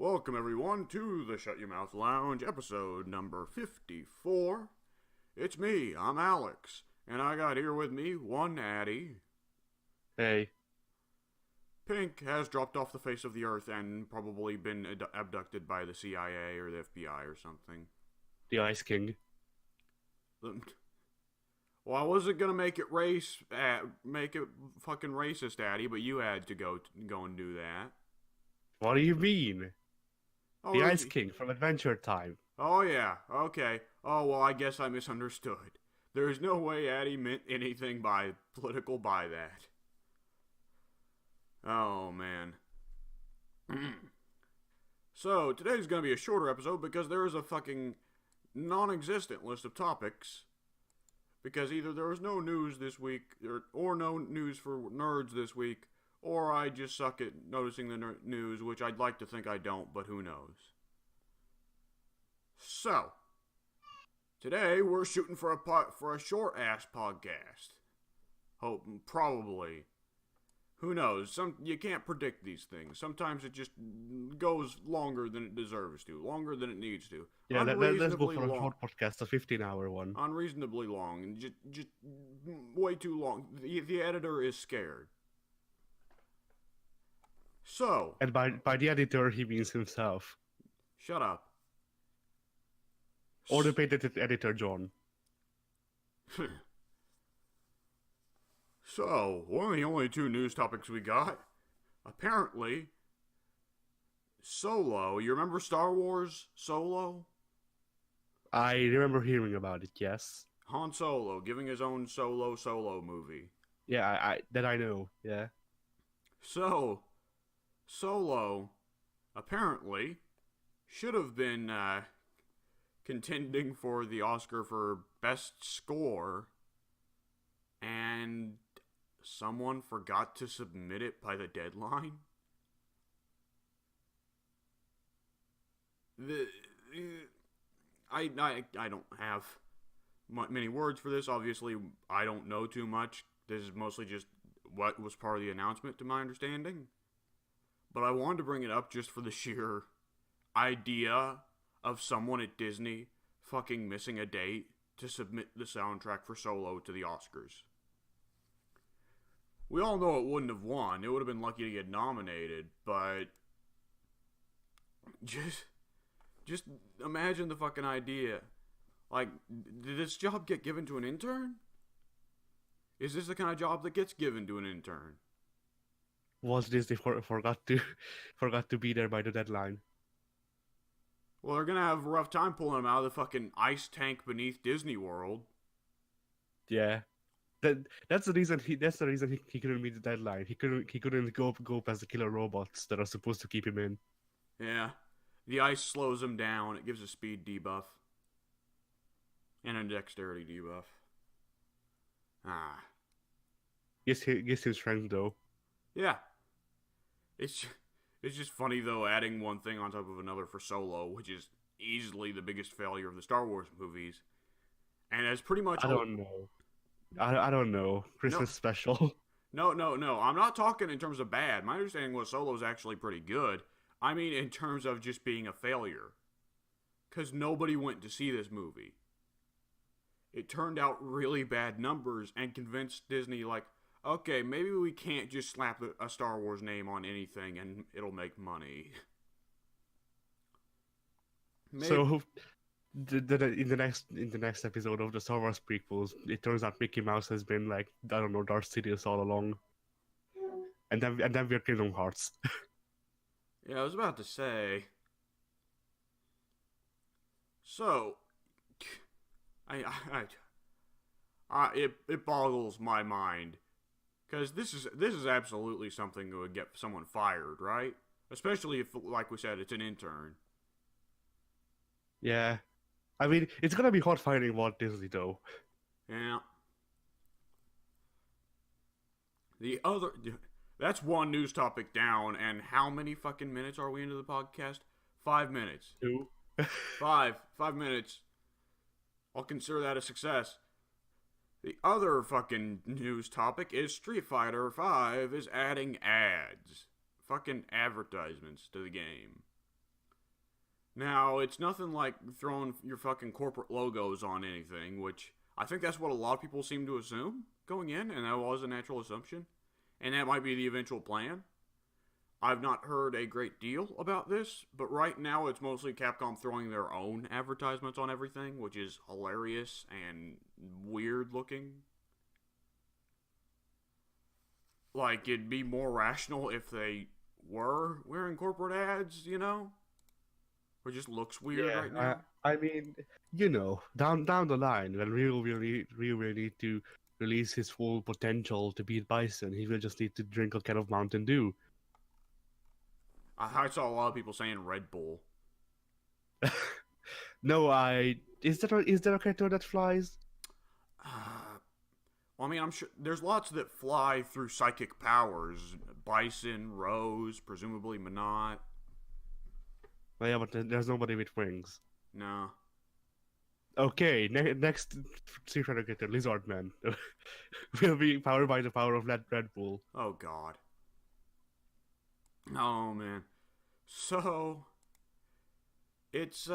Welcome everyone to the Shut Your Mouth Lounge, episode number 54. It's me, I'm Alex, and I got here with me one Addy. Hey, Pink has dropped off the face of the earth and probably been abducted by the CIA or the FBI or something. the Ice King. Well, I wasn't gonna make it make it fucking racist, Addy, but you had to go and do that. What do you mean? Oh, The Ice King from Adventure Time. Oh yeah, okay. Oh well, I guess I misunderstood. There's no way Addy meant anything by political by that. Oh man. So today's gonna be a shorter episode because there is a fucking non-existent list of topics. Because either there was no news this week, or no news for nerds this week, or I just suck at noticing the news, which I'd like to think I don't, but who knows. So, today we're shooting for a short-ass podcast. Hope, probably. Who knows? You can't predict these things. Sometimes it just goes longer than it deserves to, longer than it needs to. Yeah, let's go for a long. short podcast, a 15-hour one. Unreasonably long, and just way too long. The editor is scared. So, And by the editor, he means himself. shut up. Or the paid editor, John. So, one of the only two news topics we got, apparently, Solo. You remember Star Wars Solo? I remember hearing about it, yes. Han Solo giving his own solo movie. Yeah, I know, yeah. So, Solo, apparently, should have been contending for the Oscar for Best Score, and someone forgot to submit it by the deadline. I don't have many words for this. Obviously, I don't know too much. This is mostly just what was part of the announcement, to my understanding. But I wanted to bring it up just for the sheer idea of someone at Disney fucking missing a date to submit the soundtrack for Solo to the Oscars. We all know it wouldn't have won. It would have been lucky to get nominated, but just imagine the fucking idea. Like, did this job get given to an intern? Is this the kind of job that gets given to an intern? Was Disney forgot to be there by the deadline? Well, they're gonna have a rough time pulling him out of the fucking ice tank beneath Disney World. Yeah. That's the reason he couldn't meet the deadline. He couldn't go past the killer robots that are supposed to keep him in. Yeah. The ice slows him down. It gives a speed debuff. And a dexterity debuff. Gives him strength though. Yeah. It's just funny, though, adding one thing on top of another for Solo, which is easily the biggest failure of the Star Wars movies. And as pretty much... I don't know. I don't know. Christmas special. No. I'm not talking in terms of bad. My understanding was Solo's actually pretty good. I mean in terms of just being a failure. Because nobody went to see this movie. It turned out really bad numbers and convinced Disney, like, okay, maybe we can't just slap a Star Wars name on anything and it'll make money. Maybe. So, in the next episode of the Star Wars prequels, it turns out Mickey Mouse has been like, I don't know, Darth Sidious all along, and then we're Kingdom Hearts. Yeah, I was about to say. So, it boggles my mind. Because this is absolutely something that would get someone fired, right? Especially if, like we said, it's an intern. Yeah. I mean, it's gonna be hard firing Walt Disney, though. Yeah. That's one news topic down, and how many fucking minutes are we into the podcast? 5 minutes. 2. 5 minutes. I'll consider that a success. The other fucking news topic is Street Fighter V is adding ads. Fucking advertisements to the game. Now, it's nothing like throwing your fucking corporate logos on anything, which I think that's what a lot of people seem to assume going in, and that was a natural assumption. And that might be the eventual plan. I've not heard a great deal about this, but right now it's mostly Capcom throwing their own advertisements on everything, which is hilarious and weird looking. Like, it'd be more rational if they were wearing corporate ads, you know? Or just looks weird Yeah, right now. I mean, down the line when Rio will need to release his full potential to beat Bison, he will just need to drink a can of Mountain Dew. I saw a lot of people saying Red Bull. No, is there a character that flies? Well, I mean, I'm sure there's lots that fly through psychic powers. Bison, Rose, presumably Monot. Well, yeah, but there's nobody with wings. No. Okay, next Street Fighter character, Lizard Man, will be powered by the power of Red Bull. Oh, God. Oh, man. So, it's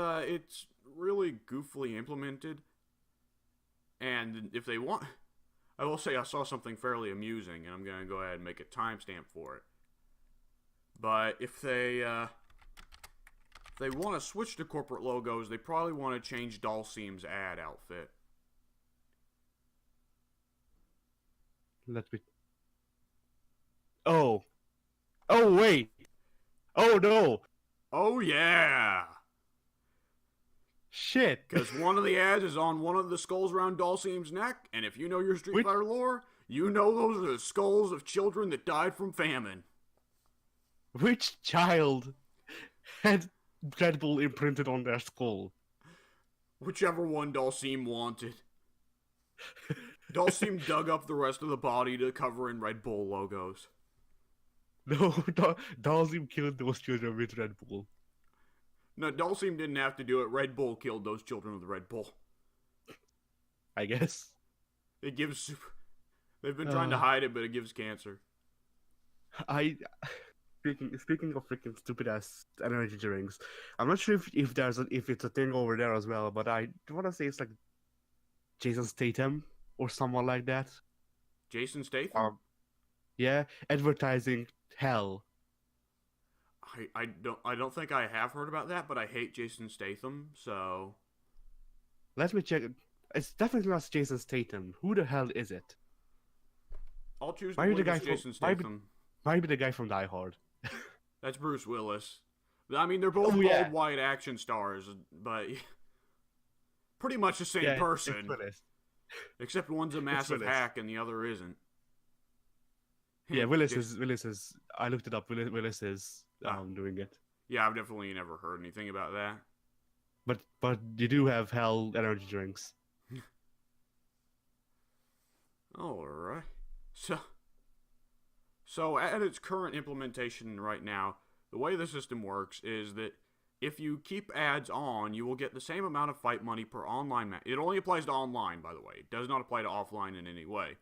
really goofily implemented. And if they want... I will say I saw something fairly amusing, and I'm going to go ahead and make a timestamp for it. But if they want to switch to corporate logos, they probably want to change Dhalsim's ad outfit. Let me... Oh. Oh, wait. Oh, no. Oh, yeah! Shit. Because one of the ads is on one of the skulls around Dhalsim's neck, and if you know your Street Fighter lore, you know those are the skulls of children that died from famine. Which child had Red Bull imprinted on their skull? Whichever one Dhalsim wanted. Dhalsim dug up the rest of the body to cover in Red Bull logos. No, Dhalsim killed those children with Red Bull. No, Dhalsim didn't have to do it. Red Bull killed those children with Red Bull. I guess. It gives super... They've been trying to hide it, but it gives cancer. Speaking of freaking stupid ass energy drinks, I'm not sure if it's a thing over there as well, but I want to say it's like Jason Statham or someone like that. Jason Statham? Yeah, advertising hell. I don't think I have heard about that, but I hate Jason Statham, so let me check. It's definitely not Jason Statham. Who the hell is it? I'll choose to believe it's Jason Statham. Might be the guy from Die Hard. That's Bruce Willis. I mean, they're both bald white action stars, but pretty much the same person. Except one's a massive hack and the other isn't. Yeah, Willis is. I looked it up. Willis is doing it. Yeah, I've definitely never heard anything about that. But you do have hell energy drinks. All right. So at its current implementation right now, the way the system works is that if you keep ads on, you will get the same amount of fight money per online match. It only applies to online, by the way. It does not apply to offline in any way.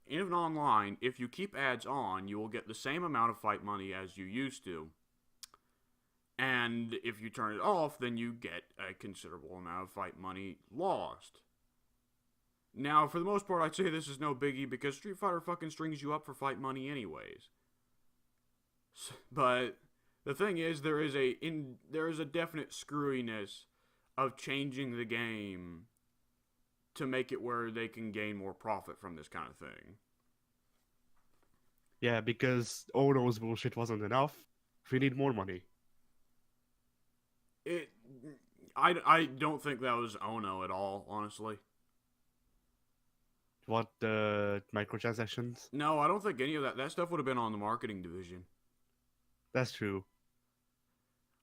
Even online, if you keep ads on, you will get the same amount of fight money as you used to. And if you turn it off, then you get a considerable amount of fight money lost. Now, for the most part, I'd say this is no biggie because Street Fighter fucking strings you up for fight money anyways. But the thing is, there is a definite screwiness of changing the game to make it where they can gain more profit from this kind of thing. Yeah, because Ono's bullshit wasn't enough. We need more money. I don't think that was Ono at all, honestly. What, microtransactions? No, I don't think any of that. That stuff would have been on the marketing division. That's true.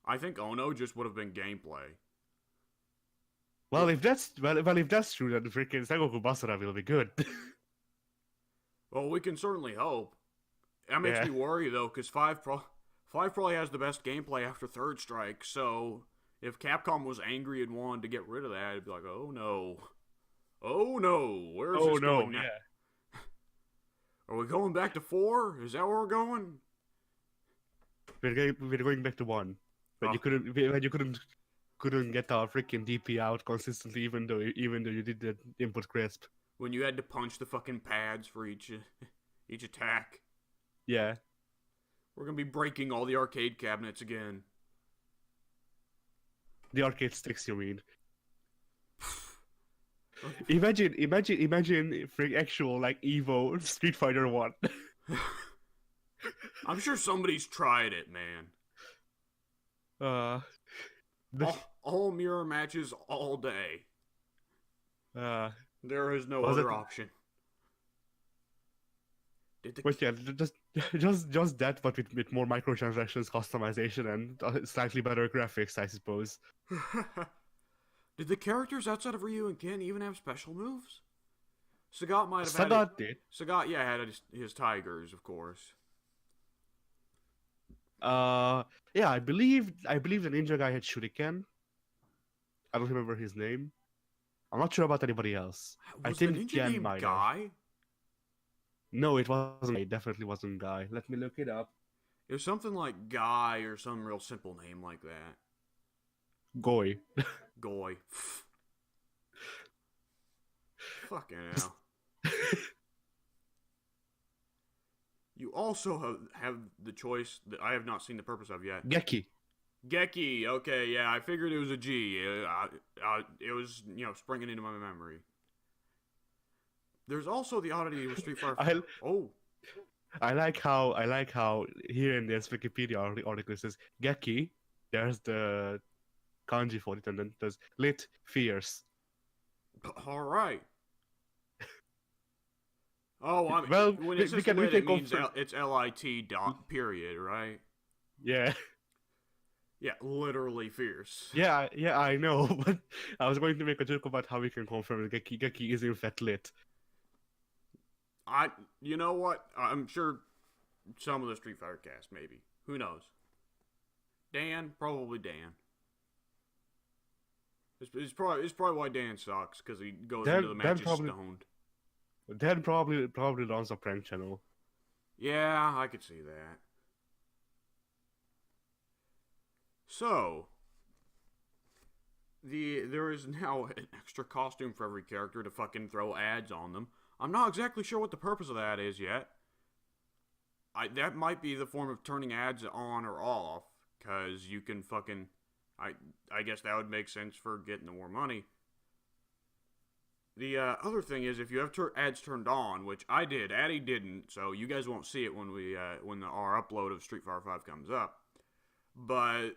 I think Ono just would have been gameplay. Well, if that's true, then the freaking Sengoku Basara will be good. Well, we can certainly hope. That makes me worry though, because Five probably has the best gameplay after Third Strike. So if Capcom was angry and wanted to get rid of that, it'd be like, oh no, where's this going now? Are we going back to 4? Is that where we're going? We're going back to 1. when you couldn't get our freaking DP out consistently, even though you did the input crisp. When you had to punch the fucking pads for each attack. Yeah. We're gonna be breaking all the arcade cabinets again. The arcade sticks, you mean? Imagine for actual like Evo Street Fighter 1. I'm sure somebody's tried it, man. All mirror matches all day. There is no other option. But yeah, just that, but with more microtransactions, customization, and slightly better graphics, I suppose. Did the characters outside of Ryu and Ken even have special moves? Sagat might have Sagat did. Sagat, yeah, had his tigers, of course. Yeah, I believe the ninja guy had shuriken. I don't remember his name. I'm not sure about anybody else. Was I think the ninja Ken named might Guy? have. No, it wasn't. It definitely wasn't Guy. Let me look it up. It was something like Guy or some real simple name like that. Goy. Goy. Fucking hell. You also have the choice that I have not seen the purpose of yet. Geki. Geki. Okay, yeah, I figured it was a G. It was, springing into my memory. There's also the oddity with Street Fighter. I like how here in this Wikipedia article it says Geki. There's the kanji for it, and then there's lit fierce. All right. Oh, I mean, well, when it says lit, it means it's LIT dot period, right? Yeah. Yeah, literally fierce. Yeah, I know, but I was going to make a joke about how we can confirm that Geki is in fact lit. You know what? I'm sure some of the Street Fighter cast, maybe. Who knows? Dan, probably Dan. It's probably why Dan sucks, because he goes into the matches stoned. Dan probably runs a prank channel. Yeah, I could see that. So, there is now an extra costume for every character to fucking throw ads on them. I'm not exactly sure what the purpose of that is yet. That might be the form of turning ads on or off, because you can fucking... I guess that would make sense for getting more money. The other thing is, if you have ads turned on, which I did, Addy didn't, so you guys won't see it when our upload of Street Fighter 5 comes up. But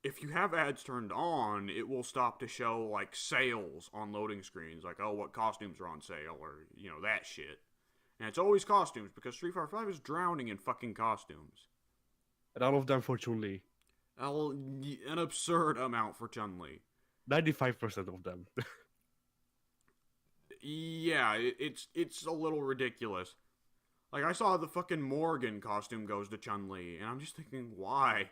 if you have ads turned on, it will stop to show like sales on loading screens, like what costumes are on sale, or that shit. And it's always costumes, because Street Fighter 5 is drowning in fucking costumes. And all of them for Chun-Li. An absurd amount for Chun-Li. 95% of them. Yeah, it's a little ridiculous. Like, I saw the fucking Morgan costume goes to Chun-Li, and I'm just thinking, why?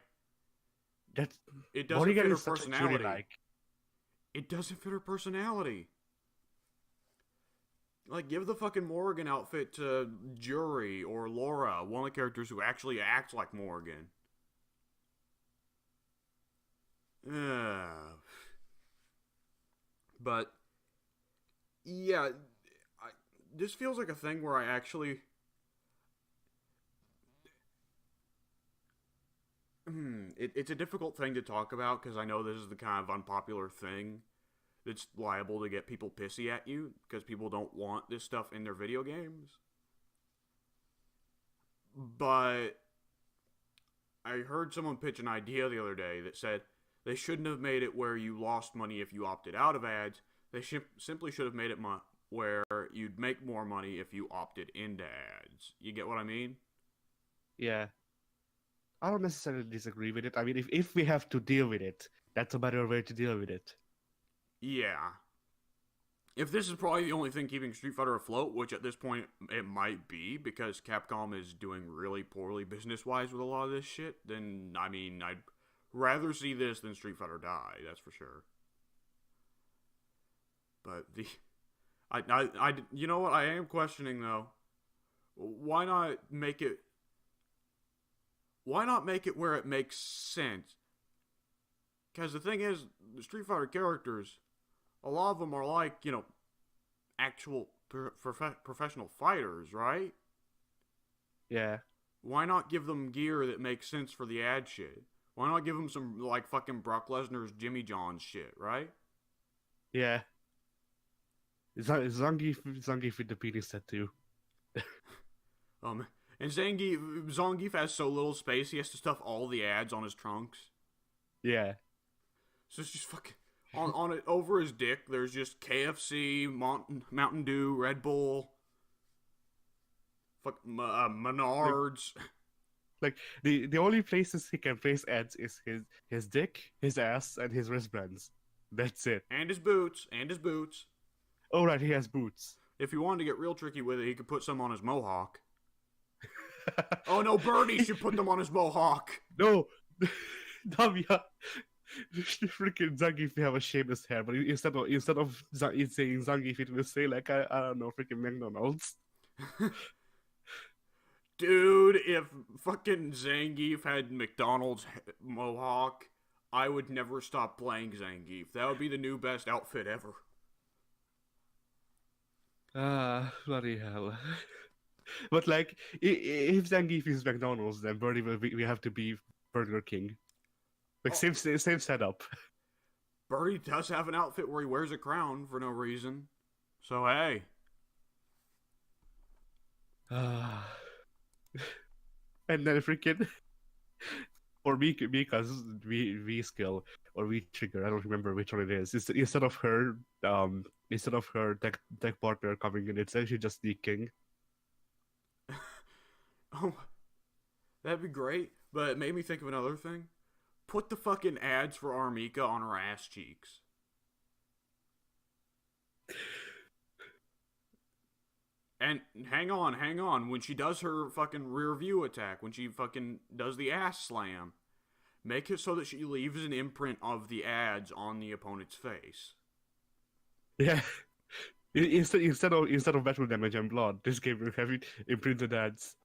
It doesn't fit her personality. It doesn't fit her personality. Like, give the fucking Morgan outfit to Jury or Laura, one of the characters who actually acts like Morgan. But, yeah, this feels like a thing where I actually... It's a difficult thing to talk about, because I know this is the kind of unpopular thing that's liable to get people pissy at you, because people don't want this stuff in their video games. But I heard someone pitch an idea the other day that said they shouldn't have made it where you lost money if you opted out of ads. They simply should have made it where you'd make more money if you opted into ads. You get what I mean? Yeah. I don't necessarily disagree with it. I mean, if we have to deal with it, that's a better way to deal with it. Yeah. If this is probably the only thing keeping Street Fighter afloat, which at this point it might be, because Capcom is doing really poorly business-wise with a lot of this shit, then, I mean, I'd rather see this than Street Fighter die, that's for sure. But you know what I am questioning, though? Why not make it where it makes sense? Because the thing is, the Street Fighter characters, a lot of them are like, actual professional fighters, right? Yeah. Why not give them gear that makes sense for the ad shit? Why not give them some, like, fucking Brock Lesnar's Jimmy John's shit, right? Yeah. Zangief with the penis tattoo. Um, and Zangief has so little space, he has to stuff all the ads on his trunks. Yeah. So it's just fucking on it over his dick. There's just KFC, Mountain Dew, Red Bull, Menards. Like the only places he can place ads is his dick, his ass, and his wristbands. That's it. And his boots. Oh right, he has boots. If he wanted to get real tricky with it, he could put some on his mohawk. Oh no, Birdie should put them on his mohawk. No, Davia. Freaking Zangief have a shameless hair, but instead of saying Zangief, it will say like I don't know, freaking McDonald's. Dude, if fucking Zangief had McDonald's mohawk, I would never stop playing Zangief. That would be the new best outfit ever. Bloody hell. But like, if Zangief is McDonald's, then Birdie we have to be Burger King. Like, same setup. Birdie does have an outfit where he wears a crown for no reason. So, hey. And then freaking... or Mika's V skill, or V trigger, I don't remember which one it is. Instead of her tech partner coming in, it's actually just the king. Oh, that'd be great. But it made me think of another thing. Put the fucking ads for Armika on her ass cheeks. And hang on. When she does her fucking rear view attack, when she fucking does the ass slam, make it so that she leaves an imprint of the ads on the opponent's face. Yeah. Instead of battle damage and blood, this game will have imprinted ads.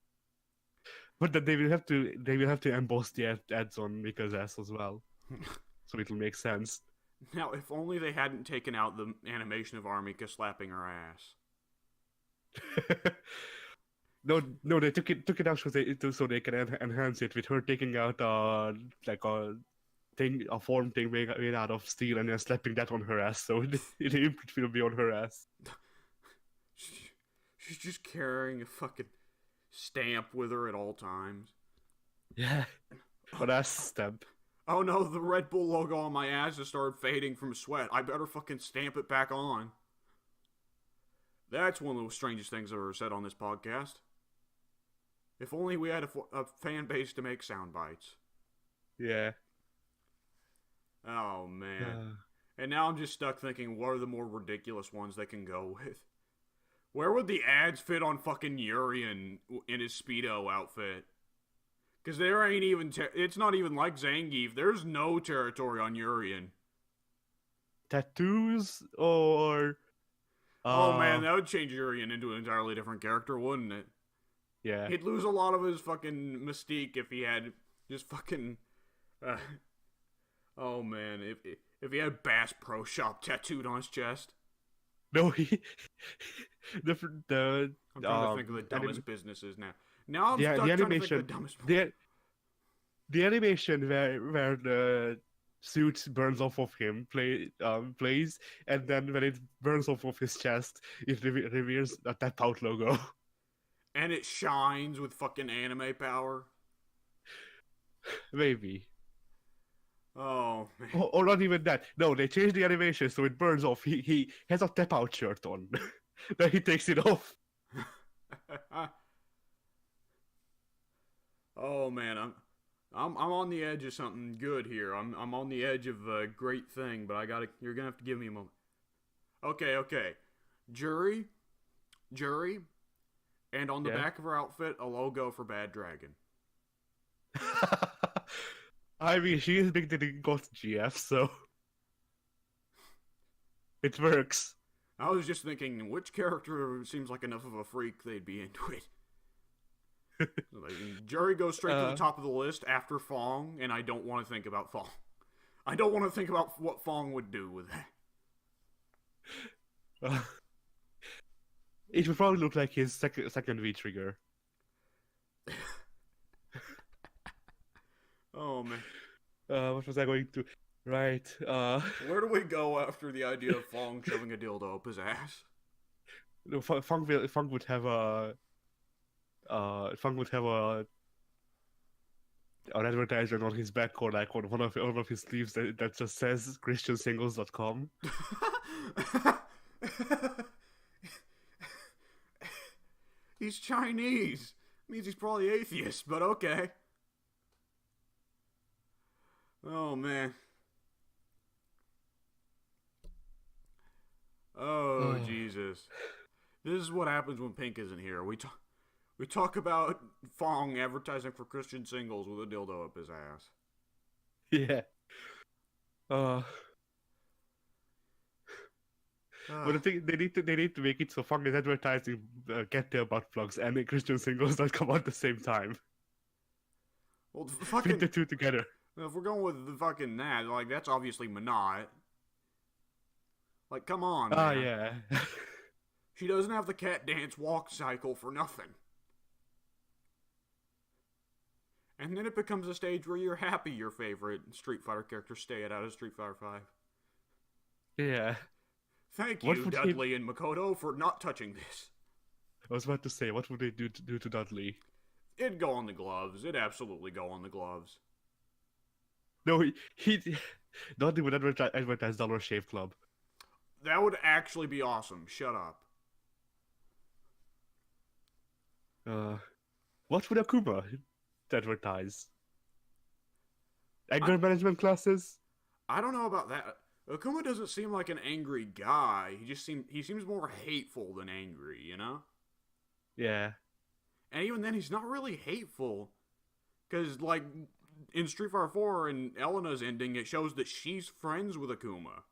But then they will have to emboss the ads on Mika's ass as well, so it'll make sense. Now, if only they hadn't taken out the animation of Armika slapping her ass. No, they took it out so they can enhance it with her taking out like a form thing made out of steel and then slapping that on her ass, so the imprint will be on her ass. She's just carrying a fucking stamp with her at all times. Yeah. An ass stamp. Oh no, the Red Bull logo on my ass has started fading from sweat. I better fucking stamp it back on. That's one of the strangest things I've ever said on this podcast. If only we had a fan base to make sound bites. Yeah. Oh man. And now I'm just stuck thinking, what are the more ridiculous ones they can go with? Where would the ads fit on fucking Urien in his Speedo outfit? Because there ain't even... it's not even like Zangief. There's no territory on Urien. Tattoos or... oh man, that would change Urien into an entirely different character, wouldn't it? Yeah. He'd lose a lot of his fucking mystique if he had just fucking... oh man, if he had Bass Pro Shop tattooed on his chest. No, I'm trying to think of the dumbest businesses now. Now I'm stuck the trying animation, to think of the dumbest... the animation where the suit burns off of him plays, and then when it burns off of his chest, it reveals a Tap Out logo. And it shines with fucking anime power. Maybe. Oh, man. Or not even that. No, they changed the animation so it burns off. He has a Tap Out shirt on. Then he takes it off. Oh man, I'm on the edge of something good here. I'm on the edge of a great thing, but you're gonna have to give me a moment. Okay. Jury, and on the back of her outfit, a logo for Bad Dragon. I mean, she is big than Ghost GF, so it works. I was just thinking, which character seems like enough of a freak they'd be into it? Like, Jury goes straight to the top of the list after Fong, and I don't want to think about Fong. I don't want to think about what Fong would do with that. It would probably look like his second V trigger. Oh man. What was I going to? Right. Where do we go after the idea of Fong shoving a dildo up his ass? No, Funk would have a. Funk would have a an advertisement on his back or like on one of his sleeves that just says christiansingles.com. He's Chinese. Means he's probably atheist, but okay. Oh man. Oh Jesus. This is what happens when Pink isn't here. We talk about Fong advertising for Christian Singles with a dildo up his ass. Yeah. But the thing they need to make it so Funk is advertising get their butt plugs and Christian Singles that come out at the same time. Well, fucking Fit the two together. If we're going with the fucking that, like that's obviously Minot. Like, come on, man. Ah, yeah. She doesn't have the cat dance walk cycle for nothing. And then it becomes a stage where you're happy your favorite Street Fighter character stayed out of Street Fighter V. Yeah. Thank you, Dudley and Makoto, for not touching this. I was about to say, what would they do to Dudley? It'd go on the gloves. It'd absolutely go on the gloves. No, Dudley would advertise Dollar Shave Club. That would actually be awesome. Shut up. What would Akuma advertise? Anger management classes? I don't know about that. Akuma doesn't seem like an angry guy. He seems more hateful than angry, you know? Yeah. And even then, he's not really hateful. Because, like, in Street Fighter 4 and Elena's ending, it shows that she's friends with Akuma.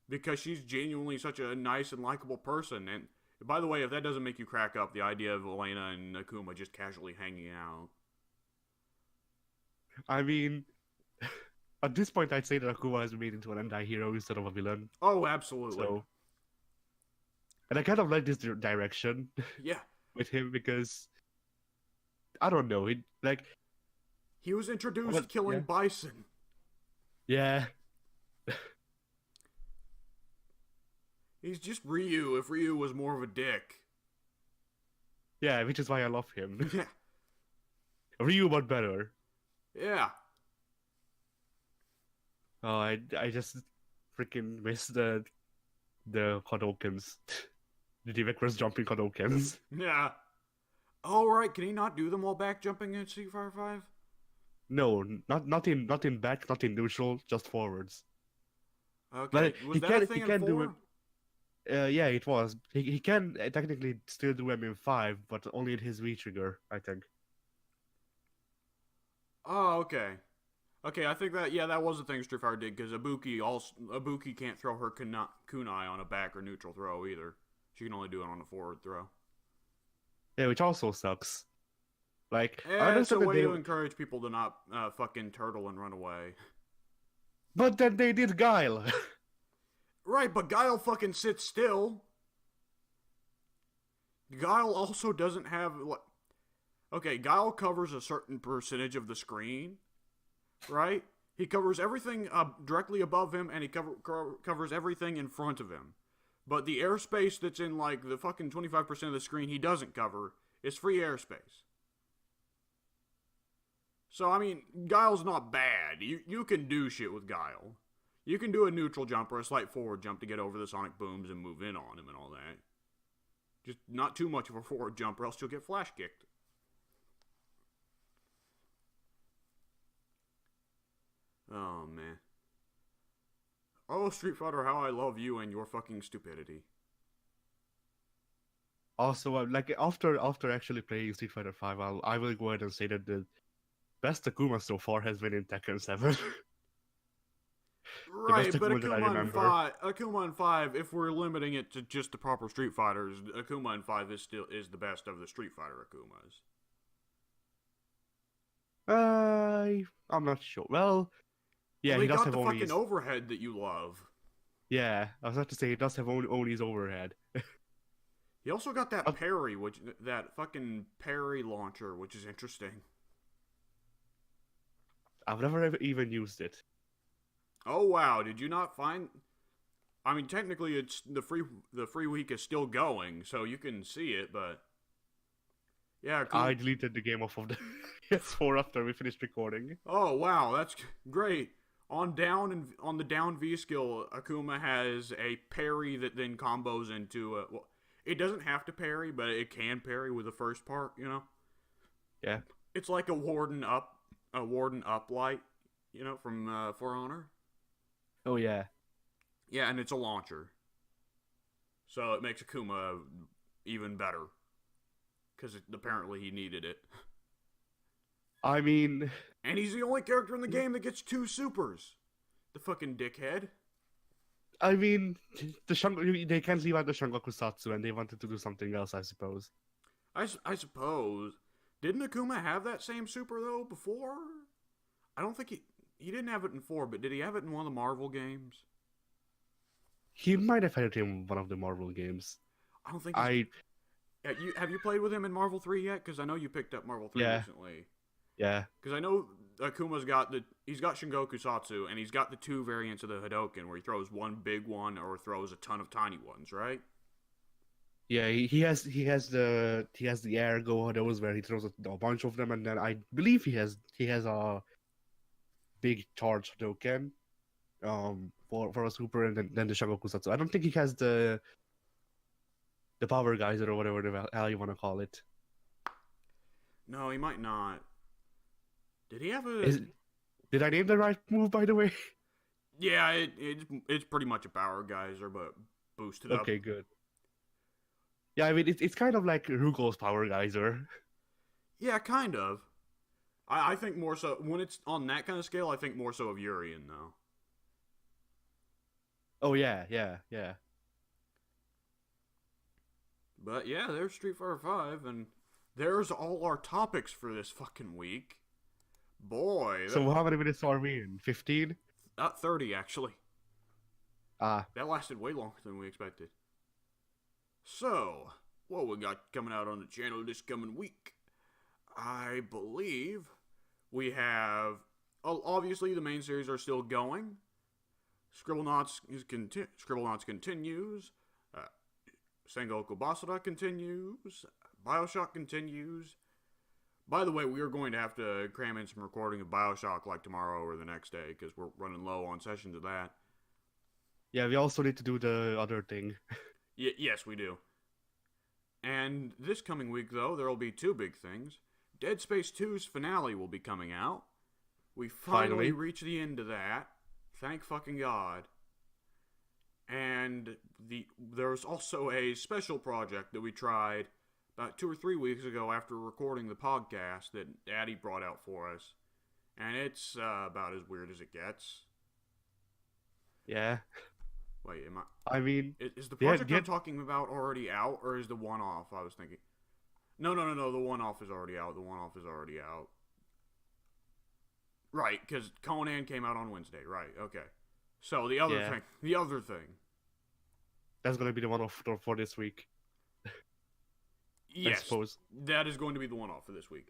Because she's genuinely such a nice and likable person. And, by the way, if that doesn't make you crack up, the idea of Elena and Akuma just casually hanging out. I mean, at this point, I'd say that Akuma has been made into an anti-hero instead of a villain. Oh, absolutely. So, and I kind of like this direction. Yeah. With him because, I don't know, he was introduced killing Bison. Yeah. He's just Ryu if Ryu was more of a dick. Yeah, which is why I love him. Yeah. Ryu, but better. Yeah. Oh, I just freaking miss the Hadokens. The reverse jumping Hadokens. Yeah. Oh, right. Can he not do them while back jumping in Street Fighter 5? No, not in back, not in neutral, just forwards. Okay. But Was that a thing in 4? do it. Yeah, it was. He can technically still do him in 5, but only in his V trigger, I think. Oh, okay. Okay, I think that was the thing Street Fighter did, because Ibuki can't throw her kunai on a back or neutral throw either. She can only do it on a forward throw. Yeah, which also sucks. Like, it's a way to encourage people to not fucking turtle and run away. But then they did Guile. Right, but Guile fucking sits still. Guile also doesn't have... Okay, Guile covers a certain percentage of the screen, right? He covers everything directly above him, and he covers everything in front of him. But the airspace that's in, like, the fucking 25% of the screen he doesn't cover is free airspace. So, I mean, Guile's not bad. You can do shit with Guile. You can do a neutral jump or a slight forward jump to get over the sonic booms and move in on him and all that. Just not too much of a forward jump or else you'll get flash kicked. Oh, man. Oh, Street Fighter, how I love you and your fucking stupidity. Also, like, after actually playing Street Fighter 5, I will go ahead and say that the best Akuma so far has been in Tekken 7. Right, but Akuma in 5, if we're limiting it to just the proper Street Fighters, Akuma in 5 is the best of the Street Fighter Akumas. I'm not sure. Well, Well, Yeah, he he does got have the fucking Oni's. overhead that you love. Yeah, I was about to say he does have Oni's overhead. He also got that Uh, parry, that fucking parry launcher, which is interesting. I've never even used it. Oh wow, did you not find? I mean, technically, it's the free week is still going, so you can see it. But yeah, I cool. deleted the game off of the PS4 after we finished recording. Oh wow, that's great. On the down V skill, Akuma has a parry that then combos into well, it doesn't have to parry, but it can parry with the first part. You know, Yeah. it's like a warden up light. You know, from For Honor. Oh yeah. Yeah, and it's a launcher, so it makes Akuma even better because apparently he needed it. I mean, And he's the only character in the game that gets 2 supers. The fucking dickhead. I mean, they can't leave out the Shangoku Satsu, and they wanted to do something else, I suppose. I suppose. Didn't Akuma have that same super though before? I don't think he didn't have it in 4, but did he have it in one of the Marvel games? He might have had it in one of the Marvel games. I don't think he's. I Have you played with him in Marvel 3 yet? Because I know you picked up Marvel 3 Yeah. recently. Yeah. Because I know Akuma's got he's got Shingoku Satsu, and he's got the 2 variants of the Hadoken, where he throws one big one or throws a ton of tiny ones, right? Yeah, he has the air go those where he throws a bunch of them, and then I believe he has a big charge token for a super, and then the Shangoku Satsu. I don't think he has the power geyser or whatever the hell you want to call it. No, he might not. Did he have a? Is Did I name the right move, by the way? Yeah, it's pretty much a power geyser, but boosted up. Okay, good. Yeah, I mean it's kind of like Rugo's power geyser. Yeah, kind of. I think more so when it's on that kind of scale. I think more so of Urien though. Oh yeah. But yeah, there's Street Fighter 5, and there's all our topics for this fucking week. Boy, So how many minutes are we in? 15? 30 actually. Ah, That lasted way longer than we expected. So, what we got coming out on the channel this coming week? I believe we have. Obviously, the main series are still going. Scribblenauts continues. Sengoku Basara continues. Bioshock continues. By the way, we are going to have to cram in some recording of Bioshock like tomorrow or the next day because we're running low on sessions of that. yeah. We also need to do the other thing. Yes, we do. And this coming week, though, there will be 2 big things. Dead Space 2's finale will be coming out. We finally reach the end of that. Thank fucking God. And there's also a special project that we tried about 2 or 3 weeks ago after recording the podcast that Daddy brought out for us. And it's about as weird as it gets. Yeah. Wait, I mean, is the project I'm talking about already out, or is the one-off I was thinking? No, the one-off is already out. Right, because Conan came out on Wednesday. Right, okay. So the other thing. That's gonna be the one for this week. Yes, I suppose. that is going to be the one-off for this week.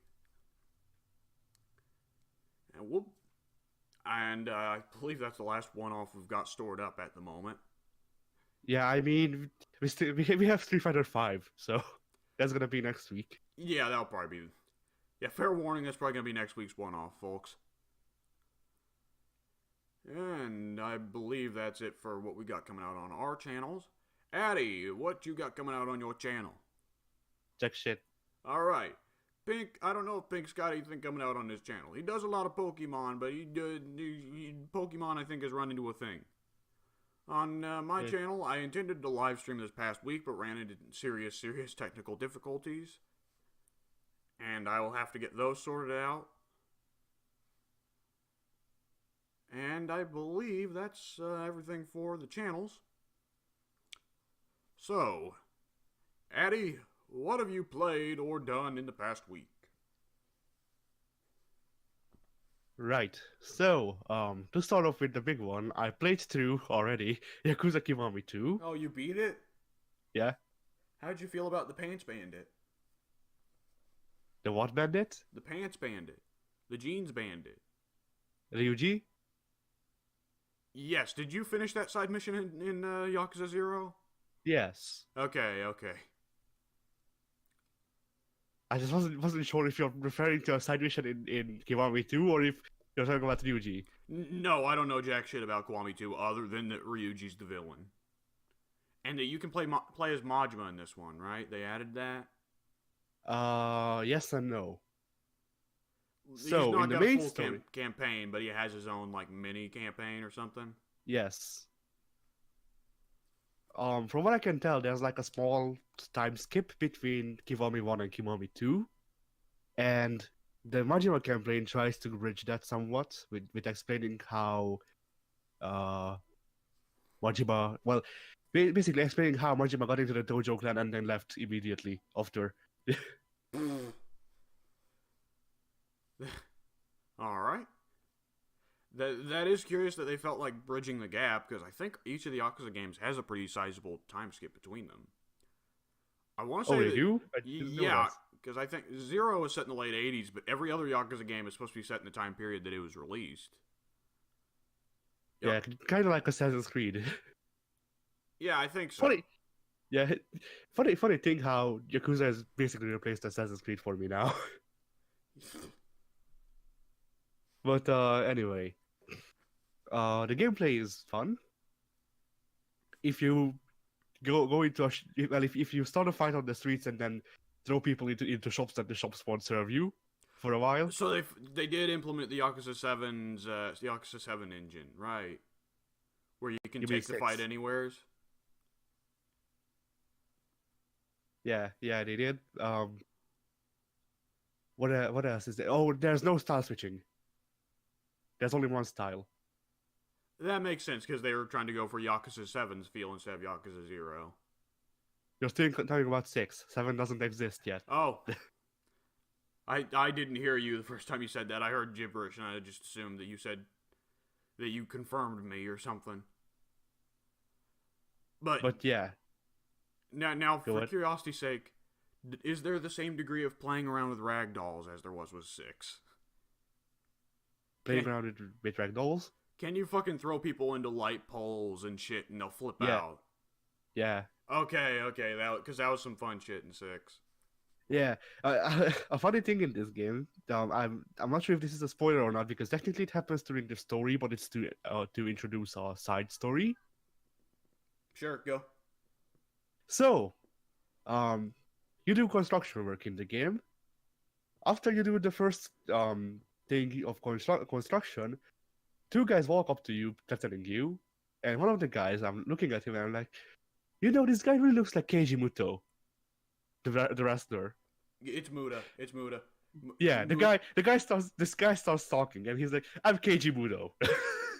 And I believe that's the last one-off we've got stored up at the moment. Yeah, I mean, we have Street Fighter 5, so that's gonna be next week. Yeah, that'll probably be. Yeah, fair warning, that's probably gonna be next week's one-off, folks. And I believe that's it for what we got coming out on our channels. Addy, what you got coming out on your channel? Check shit. Alright. Pink, I don't know if Pink's got anything coming out on his channel. He does a lot of Pokemon, but Pokemon, I think, has run into a thing. On my channel, I intended to live stream this past week, but ran into serious technical difficulties. And I will have to get those sorted out. And I believe that's everything for the channels. So, Addy, what have you played or done in the past week? Right. So, to start off with the big one, I played through already Yakuza Kiwami 2. Oh, you beat it? Yeah. How'd you feel about the Pants Bandit? The what bandit? The Pants Bandit. The Jeans Bandit. Ryuji? Yes, did you finish that side mission in Yakuza 0? Yes. Okay, okay. I just wasn't sure if you're referring to a side mission in Kiwami 2 or if you're talking about Ryuji. No, I don't know jack shit about Kiwami 2 other than that Ryuji's the villain. And that you can play as Majima in this one, right? They added that? Yes and no. He's So, not in the got a main full story, campaign, but he has his own, like, mini campaign or something. yes. From what I can tell, there's like a small time skip between Kiwami 1 and Kiwami 2, and the Majima campaign tries to bridge that somewhat with explaining how uh Majima, well, basically explaining how Majima got into the Dojo clan and then left immediately after. Alright. That is curious that they felt like bridging the gap, because I think each of the Yakuza games has a pretty sizable time skip between them. I want to say Oh, they that, do? I didn't know yeah, that. because I think Zero was set in the late 80s, but every other Yakuza game is supposed to be set in the time period that it was released. Yeah, kind of like Assassin's Creed. Yeah, I think so. Funny, yeah, funny thing how Yakuza has basically replaced Assassin's Creed for me now. But anyway, the gameplay is fun. If you go into if you start a fight on the streets and then throw people into shops that the shops won't serve you for a while. So they did implement the Yakuza 7's Yakuza 7 engine, right? Where you can Give me take the fight 6. anywheres. Yeah, they did. What else is there? Oh, there's no style switching. There's only one style. That makes sense because they were trying to go for Yakuza 7's feel instead of Yakuza 0. You're still talking about 6. 7 doesn't exist yet. Oh. I didn't hear you the first time you said that. I heard gibberish and I just assumed that you said that you confirmed me or something. But yeah. Now Go for ahead. curiosity's sake, is there the same degree of playing around with rag dolls as there was with 6? Playing around with ragdolls? Can you fucking throw people into light poles and shit and they'll flip Yeah. out? Yeah. Okay, because that was some fun shit in 6. Yeah. A funny thing in this game, I'm not sure if this is a spoiler or not because technically it happens during the story, but it's to introduce a side story. Sure, go. So, you do construction work in the game. After you do the first thing of construction, 2 guys walk up to you, threatening you, and one of the guys, I'm looking at him and I'm like, this guy really looks like Keiji Muto, the wrestler. It's Muda. Yeah, this guy starts talking, and he's like, "I'm Keiji Muto."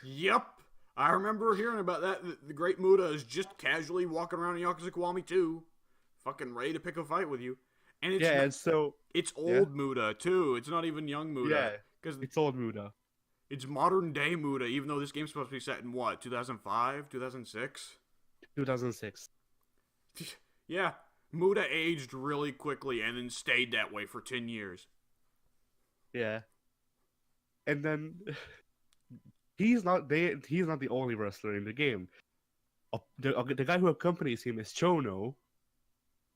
Yep. I remember hearing about that. The great Muda is just casually walking around in Yakuza Kiwami 2, fucking ready to pick a fight with you. And it's and so it's old Muda too. It's not even young Muda. Yeah, because it's old Muda. It's modern day Muda, even though this game's supposed to be set in what, 2005, 2006? 2006. Yeah, Muda aged really quickly and then stayed that way for 10 years. Yeah, and then he's not the only wrestler in the game. The guy who accompanies him is Chono.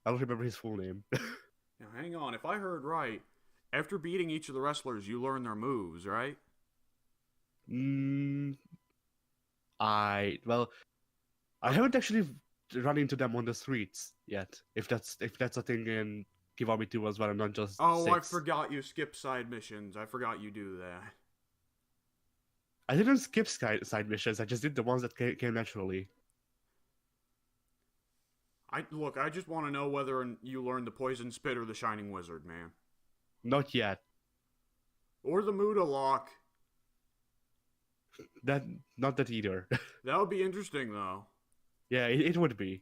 I don't remember his full name. Now, hang on. If I heard right, after beating each of the wrestlers, you learn their moves, right? I haven't actually run into them on the streets yet. If that's a thing in Kiwami 2 as well, and not just 6. I forgot you skip side missions. I forgot you do that. I didn't skip side missions. I just did the ones that came naturally. I just want to know whether you learned the Poison Spit or the Shining Wizard, man. Not yet. Or the Muda Lock. Not that either. That would be interesting, though. Yeah, it would be.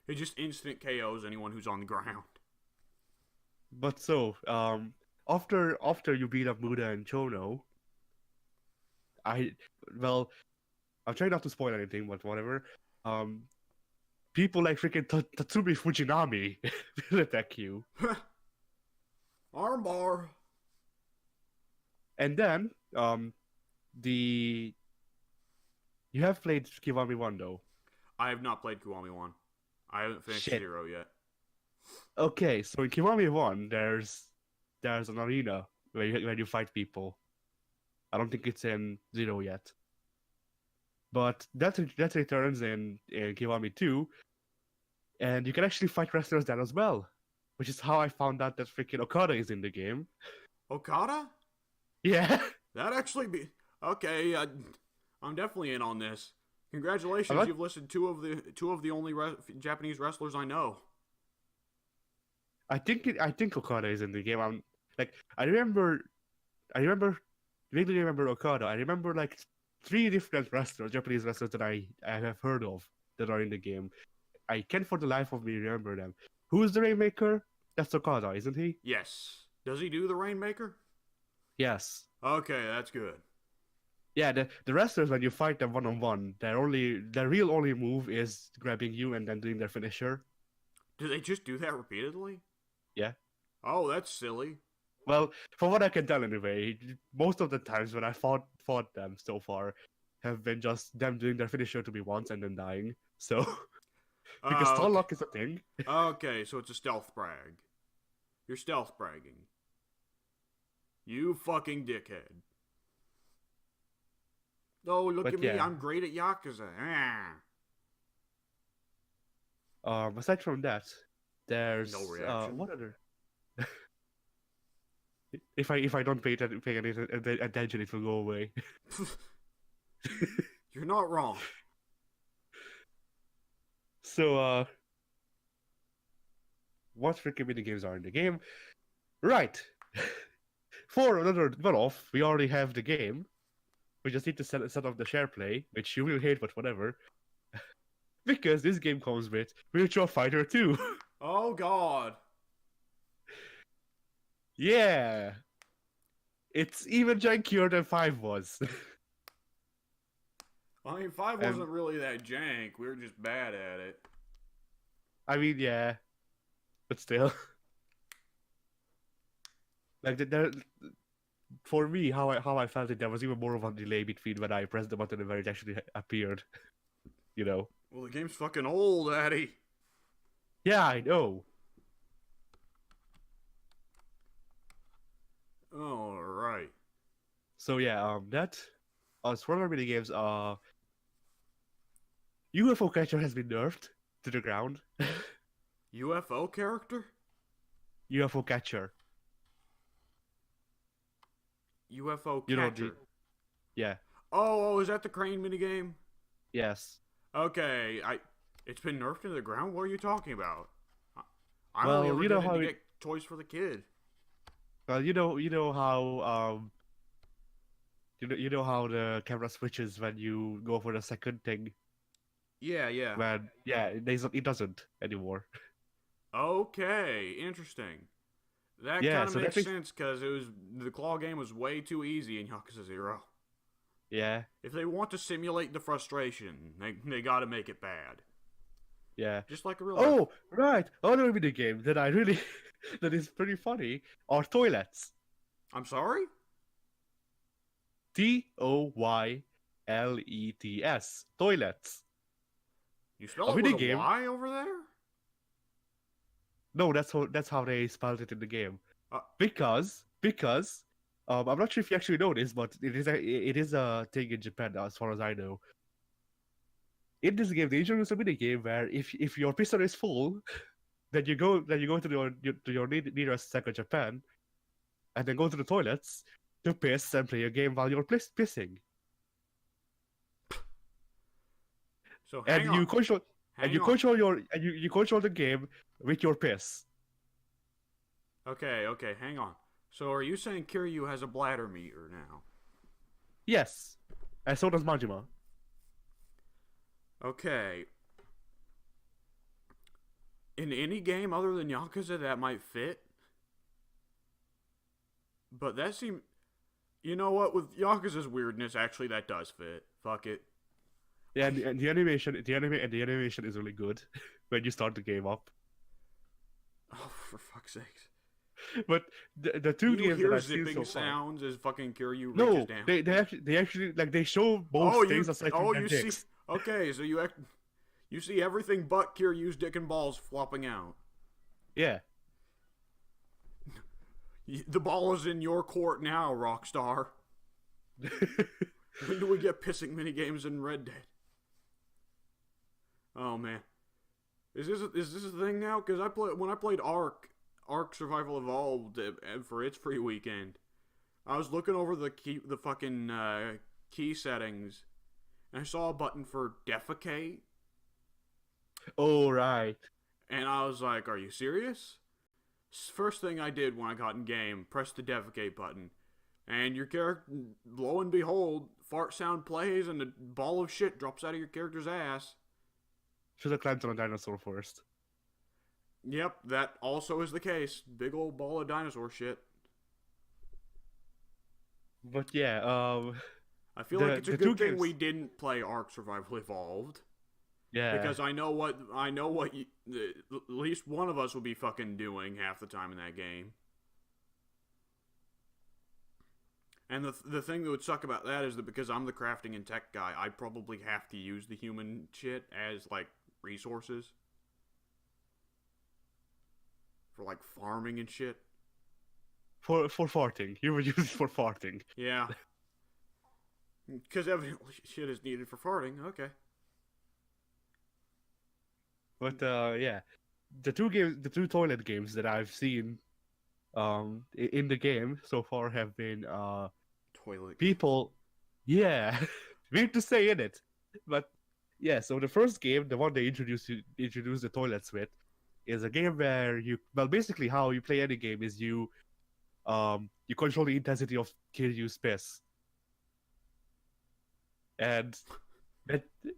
It just instant KOs anyone who's on the ground. But so, after you beat up Muda and Chono, I well, I'm trying not to spoil anything, but whatever. People like freaking Tatsumi Fujinami will attack you, Armbar. and then the you have played Kiwami 1 though. I have not played Kiwami 1. I haven't finished Shit. 0 yet. Okay, so in Kiwami 1, there's an arena where you fight people. I don't think it's in 0 yet. But that returns in Kiwami 2, and you can actually fight wrestlers there as well. Which is how I found out that freaking Okada is in the game. Okada? Yeah. That actually be... Okay, I'm definitely in on this. Congratulations, Not... you've listed two of the only Japanese wrestlers I know. I think Okada is in the game. I remember vaguely remember Okada. I remember like 3 different wrestlers, Japanese wrestlers that I have heard of that are in the game. I can't for the life of me remember them. Who's the Rainmaker? That's Okada, isn't he? Yes. Does he do the Rainmaker? Yes. Okay, that's good. Yeah, the wrestlers when you fight them 1-on-1, their real only move is grabbing you and then doing their finisher. Do they just do that repeatedly? Yeah. Oh, that's silly. Well, from what I can tell anyway, most of the times when I fought them so far have been just them doing their finisher to me once and then dying. So because stun lock is a thing. Okay, so it's a stealth brag. You're stealth bragging. You fucking dickhead. Oh, look at me, yeah. I'm great at Yakuza. Aside from that, there's No reaction. what other? If I don't pay any attention, it will go away. You're not wrong. So, what freaking mini games are in the game? Right. For another one-off, we already have the game. We just need to set up the share play, which you will hate, but whatever. Because this game comes with Virtua Fighter 2. Oh, God. Yeah. It's even jankier than 5 was. I mean, 5 wasn't really that jank. We were just bad at it. I mean, yeah. But still. Like, for me, how I felt it, there was even more of a delay between when I pressed the button and when it actually appeared. You know? Well, the game's fucking old, Addy. Yeah, I know. Alright. So yeah, as for other mini games, UFO catcher has been nerfed to the ground. UFO character? UFO catcher. UFO You know, catcher. yeah. Oh, is that the crane minigame? Yes. Okay, it's been nerfed into the ground? What are you talking about? I'm Well, only ever you know getting how to get toys for the kid. Well, you know how you know how the camera switches when you go for the second thing. Yeah. It doesn't anymore. Okay, interesting. That Yeah, kind of so makes that sense because the claw game was way too easy in Yakuza 0. Yeah. If they want to simulate the frustration, they got to make it bad. Yeah. Just like a real Oh, life. right. Another video game that I really that is pretty funny are toilets. I'm sorry? Toylets. Toilets. You spell A it video with a game. Y over there? No, that's how they spelled it in the game. Because I'm not sure if you actually know this, but it is a thing in Japan as far as I know. In this game, they introduce a mini game where if your piston is full, then you go to your nearest second Japan, and then go to the toilets to piss and play a game while you're pissing. So hang on. You control the game with your piss. Okay, hang on. So are you saying Kiryu has a bladder meter now? Yes. And so does Majima. Okay. In any game other than Yakuza that might fit? But that seems... You know what? With Yakuza's weirdness, actually, that does fit. Fuck it. Yeah, and the animation is really good when you start the game up. Oh, for fuck's sake. But the Do two you games that hear I've seen zipping so far, sounds as fucking Kiryu reaches no, down? they actually like they show both Oh, things aside from their you see. dicks. Okay, so you see everything but Kiryu's dick and balls flopping out. Yeah. The ball is in your court now, Rockstar. When do we get pissing minigames in Red Dead? Oh man, is this a thing now? Because when I played Ark Survival Evolved for its free weekend, I was looking over the fucking key settings, and I saw a button for defecate, Oh right. and I was like, "Are you serious?" First thing I did when I got in game, press the defecate button, and your character, lo and behold, fart sound plays, and a ball of shit drops out of your character's ass. Should have climbed on a dinosaur first. Yep, that also is the case. Big old ball of dinosaur shit. But yeah, I feel the like it's a the two good thing games. we didn't play Ark Survival Evolved, Yeah. because I know what at least one of us will be fucking doing half the time in that game. And the thing that would suck about that is that because I'm the crafting and tech guy, I probably have to use the human shit as like resources for like farming and shit. For farting. You would use it for farting. Yeah, because evidently shit is needed for farting. Okay. But yeah. The two toilet games that I've seen in the game so far have been Toilet. people. Yeah. Weird to say, in it. But yeah, so the first game, the one they introduced the toilets with, is a game where basically how you play any game is you control the intensity of Kiryu's piss. And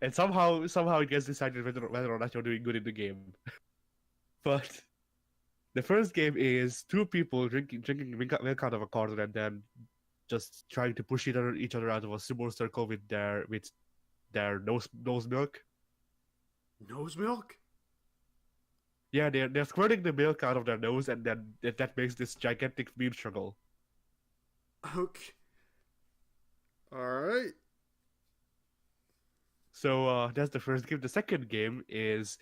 and somehow it gets decided whether or not you're doing good in the game. But the first game is two people drinking milk out of a carton and then just trying to push each other out of a sumo circle with their nose milk. Nose milk? Yeah, they're squirting the milk out of their nose, and then that makes this gigantic beam struggle. Okay. Alright. So that's the first game. The second game is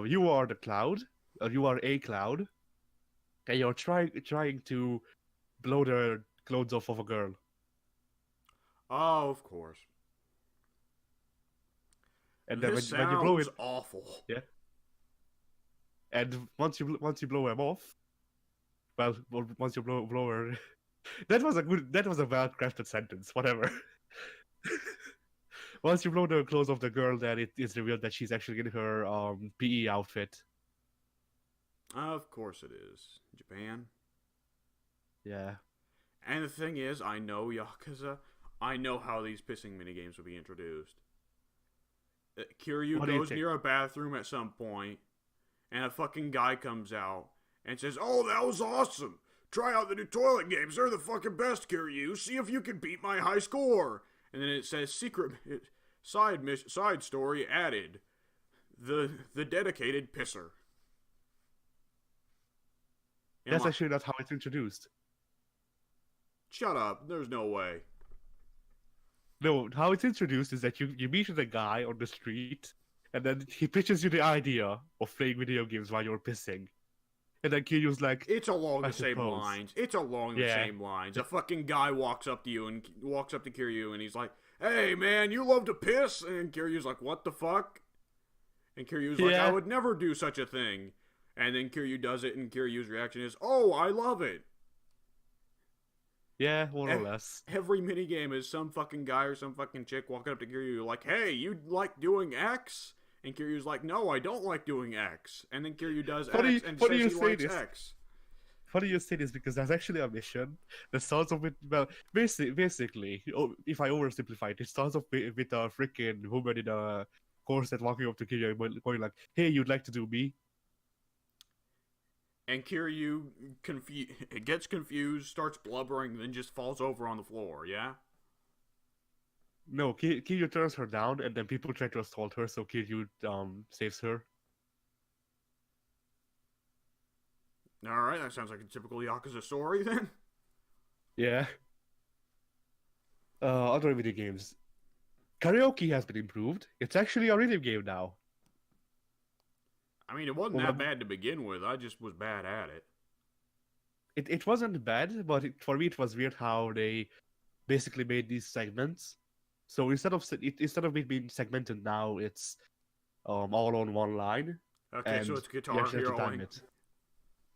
you are the cloud, you are a cloud, and you're trying to blow the clothes off of a girl. Oh, of course. And then This when you blow sounds it, awful. yeah. And once you blow them off, well, once you blow her, that was a well crafted sentence. Whatever. Once you blow the clothes off the girl, then it is revealed that she's actually in her PE outfit. Of course it is. Japan. Yeah. And the thing is, I know Yakuza. I know how these pissing minigames will be introduced. Kiryu goes near a bathroom at some point, and a fucking guy comes out and says, "Oh, that was awesome! Try out the new toilet games. They're the fucking best, Kiryu. See if you can beat my high score." And then it says, side story added. The dedicated pisser. That's actually not how it's introduced. Shut up. There's no way. No, how it's introduced is that you meet with a guy on the street, and then he pitches you the idea of playing video games while you're pissing. And then Kiryu's like, it's along the same lines. It's along the same lines. A fucking guy walks up to Kiryu, and he's like, "Hey, man, you love to piss?" And Kiryu's like, "What the fuck?" And Kiryu's like, "I would never do such a thing." And then Kiryu does it, and Kiryu's reaction is, "Oh, I love it." Yeah, more or less. Every minigame is some fucking guy or some fucking chick walking up to Kiryu like, "Hey, you like doing X?" And Kiryu's like, "No, I don't like doing X." And then Kiryu does X and says he likes X. Funny you say this, because there's actually a mission that starts off with, well, basically, if I oversimplify it, starts off with a freaking woman in a corset walking up to Kiryu and going like, "Hey, you'd like to do me?" And Kiryu gets confused, starts blubbering, then just falls over on the floor, yeah? No, Kiryu turns her down, and then people try to assault her, so Kiryu saves her. Alright, that sounds like a typical Yakuza story then. Yeah. Other video games. Karaoke has been improved. It's actually a rhythm game now. I mean, it wasn't Well, that bad to begin with, I just was bad at it. it wasn't bad, but for me it was weird how they basically made these segments. So instead of it being segmented now, it's all on one line, Okay, so and it's you guitar actually have to time heroing. it.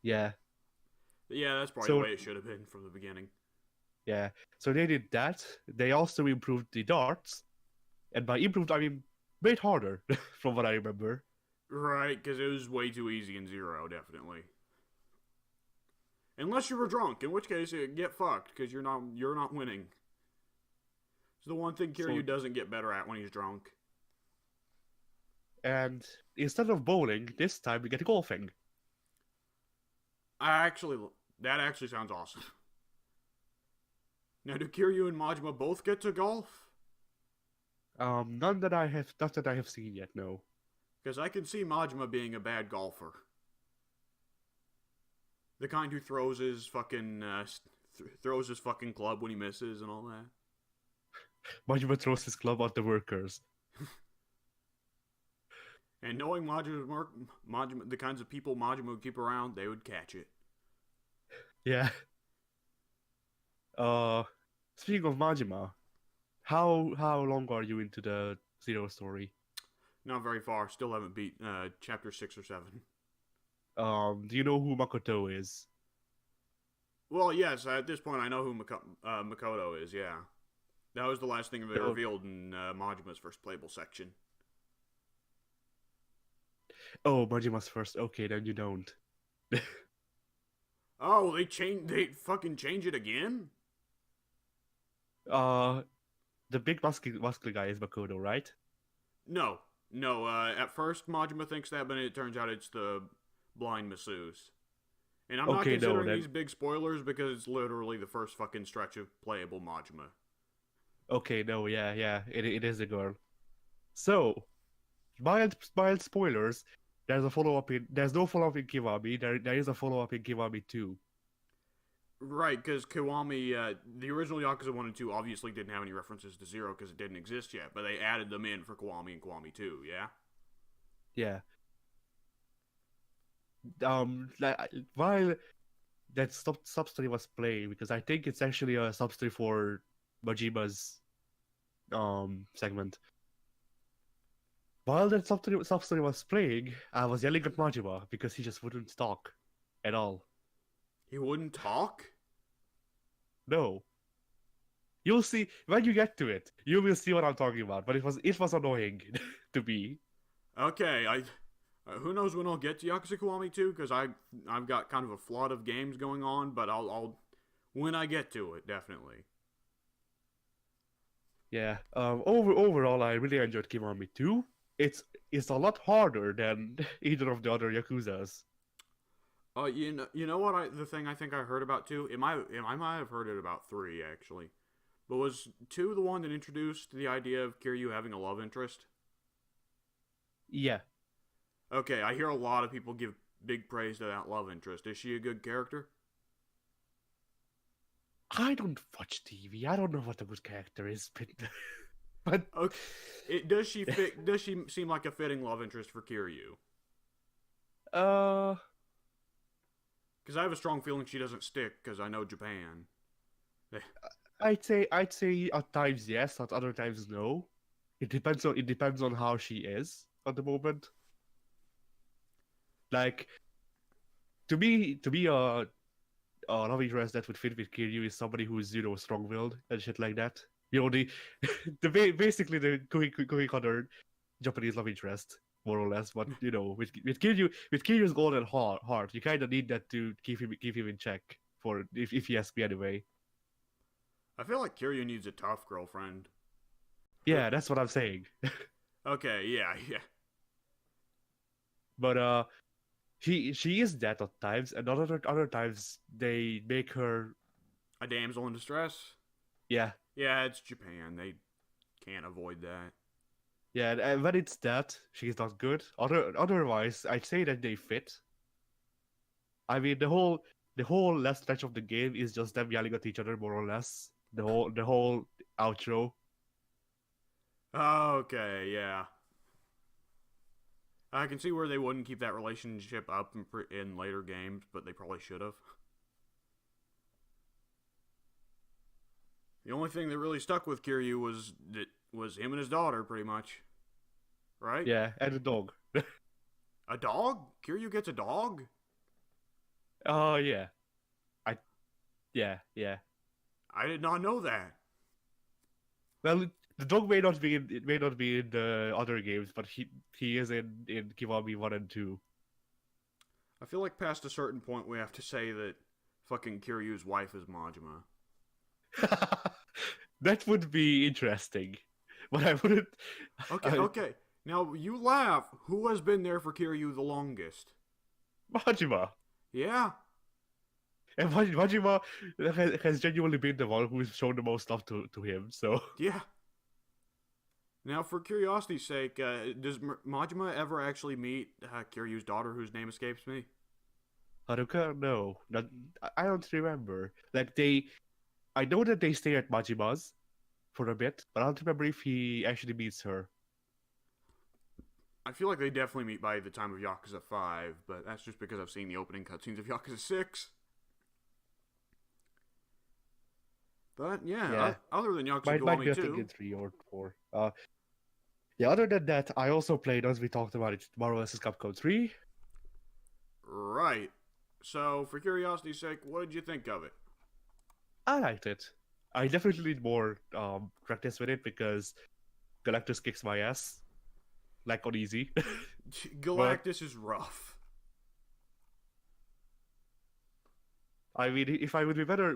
Yeah. Yeah, that's probably the So way it should have been from the beginning. yeah. So they did that. They also improved the darts, and by improved I mean made harder, from what I remember. Right, because it was way too easy in Zero, definitely. Unless you were drunk, in which case get fucked because you're not winning. It's the one thing So Kiryu doesn't get better at when he's drunk. and instead of bowling, this time we get golfing. That actually sounds awesome. Now, do Kiryu and Majima both get to golf? Not that I have seen yet. No. Because I can see Majima being a bad golfer. The kind who throws his fucking club when he misses and all that. Majima throws his club at the workers. And knowing Majima, the kinds of people Majima would keep around, they would catch it. Yeah. Uh, Speaking of Majima, how long are you into the Zero story? Not very far. Still haven't beat chapter 6 or 7. Do you know who Makoto is? Well, yes. At this point, I know who Makoto is. Yeah, that was the last thing they Oh, revealed in Majima's first playable section. oh, Majima's first. Okay, then you don't. Oh, they fucking change it again? Uh, the big muscular guy is Makoto, right? No, no. At first, Majima thinks that, but it turns out it's the blind masseuse. And I'm not Okay, no, considering then these big spoilers because it's literally the first fucking stretch of playable Majima. okay, no, yeah, it is a girl. So, mild spoilers. There's no follow up in Kiwami. There is a follow up in Kiwami 2. Right, because Kiwami, the original Yakuza 1 and 2 obviously didn't have any references to Zero because it didn't exist yet, but they added them in for Kiwami and Kiwami 2, yeah? Yeah. While that sub story was playing, because I think it's actually a sub story for Majima's segment. While that sub story was playing, I was yelling at Majima because he just wouldn't talk at all. He wouldn't talk? No. You'll see when you get to it. You will see what I'm talking about. But it was annoying to me. Okay, who knows when I'll get to Yakuza Kiwami 2, because I've got kind of a flood of games going on, but I'll when I get to it, definitely. Yeah. Overall, I really enjoyed Kiwami 2. It's a lot harder than either of the other Yakuzas. You know what? The thing I think I heard about 2, I might have heard it about 3 actually, but was 2 the one that introduced the idea of Kiryu having a love interest? Yeah. Okay, I hear a lot of people give big praise to that love interest. Is she a good character? I don't watch TV. I don't know what a good character is, but Okay, does she fit? Does she seem like a fitting love interest for Kiryu? uh, Because I have a strong feeling she doesn't stick. Because I know Japan. I'd say at times yes, at other times no. It depends on how she is at the moment. Like to me love interest that would fit with Kiryu is somebody who's strong-willed and shit like that. You know basically the cookie cutter Japanese love interest more or less. But with Kiryu's golden heart, you kind of need that to keep him in check for if you ask me anyway. I feel like Kiryu needs a tough girlfriend. Yeah, that's what I'm saying. Okay, yeah. But she is that at times, and other times they make her. A damsel in distress. Yeah, Yeah, it's Japan. They can't avoid that. yeah. And when it's that, she's not good. Otherwise, I'd say that they fit. I mean, the whole last stretch of the game is just them yelling at each other, more or less. The whole outro. Okay, yeah. I can see where they wouldn't keep that relationship up in later games, but they probably should have. The only thing that really stuck with Kiryu was him and his daughter, pretty much. Right? Yeah, and the dog. A dog? Kiryu gets a dog? Oh yeah, I yeah. I did not know that. Well, the dog may not be in the other games, but he is in Kiwami 1 and 2. I feel like past a certain point we have to say that fucking Kiryu's wife is Majima. That would be interesting, but I wouldn't. Okay, okay. Now you laugh. Who has been there for Kiryu the longest? Majima. Yeah. And Majima has genuinely been the one who's shown the most love to him. So Yeah. Now, for curiosity's sake, does Majima ever actually meet Kiryu's daughter, whose name escapes me? Haruka, no, I don't remember. I know that they stay at Majima's for a bit, but I don't remember if he actually meets her. I feel like they definitely meet by the time of Yakuza 5, but that's just because I've seen the opening cutscenes of Yakuza 6. But yeah, Yeah, other than Yakuza might be Kiwami a thing 2, in 3 or 4. Yeah. Other than that, I also played, as we talked about it, Marvel vs. Capcom 3. right. So, for curiosity's sake, what did you think of it? I liked it. I definitely need more practice with it because Galactus kicks my ass like on easy. But Galactus is rough. I mean, if I would be better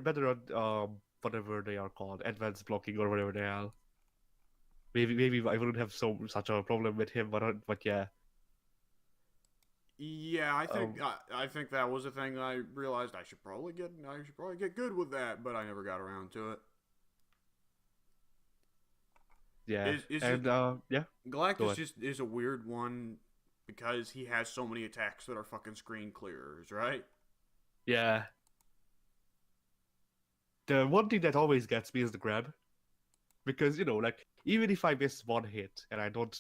on whatever they are called, advanced blocking or whatever they are, maybe I wouldn't have such a problem with him. But yeah, Yeah, um, I think that was a thing that I realized I should probably get good with that, but I never got around to it. yeah, Is it and yeah, go Galactus ahead. just is a weird one because he has so many attacks that are fucking screen clearers, right? Yeah, the one thing that always gets me is the grab because like even if I miss one hit and I don't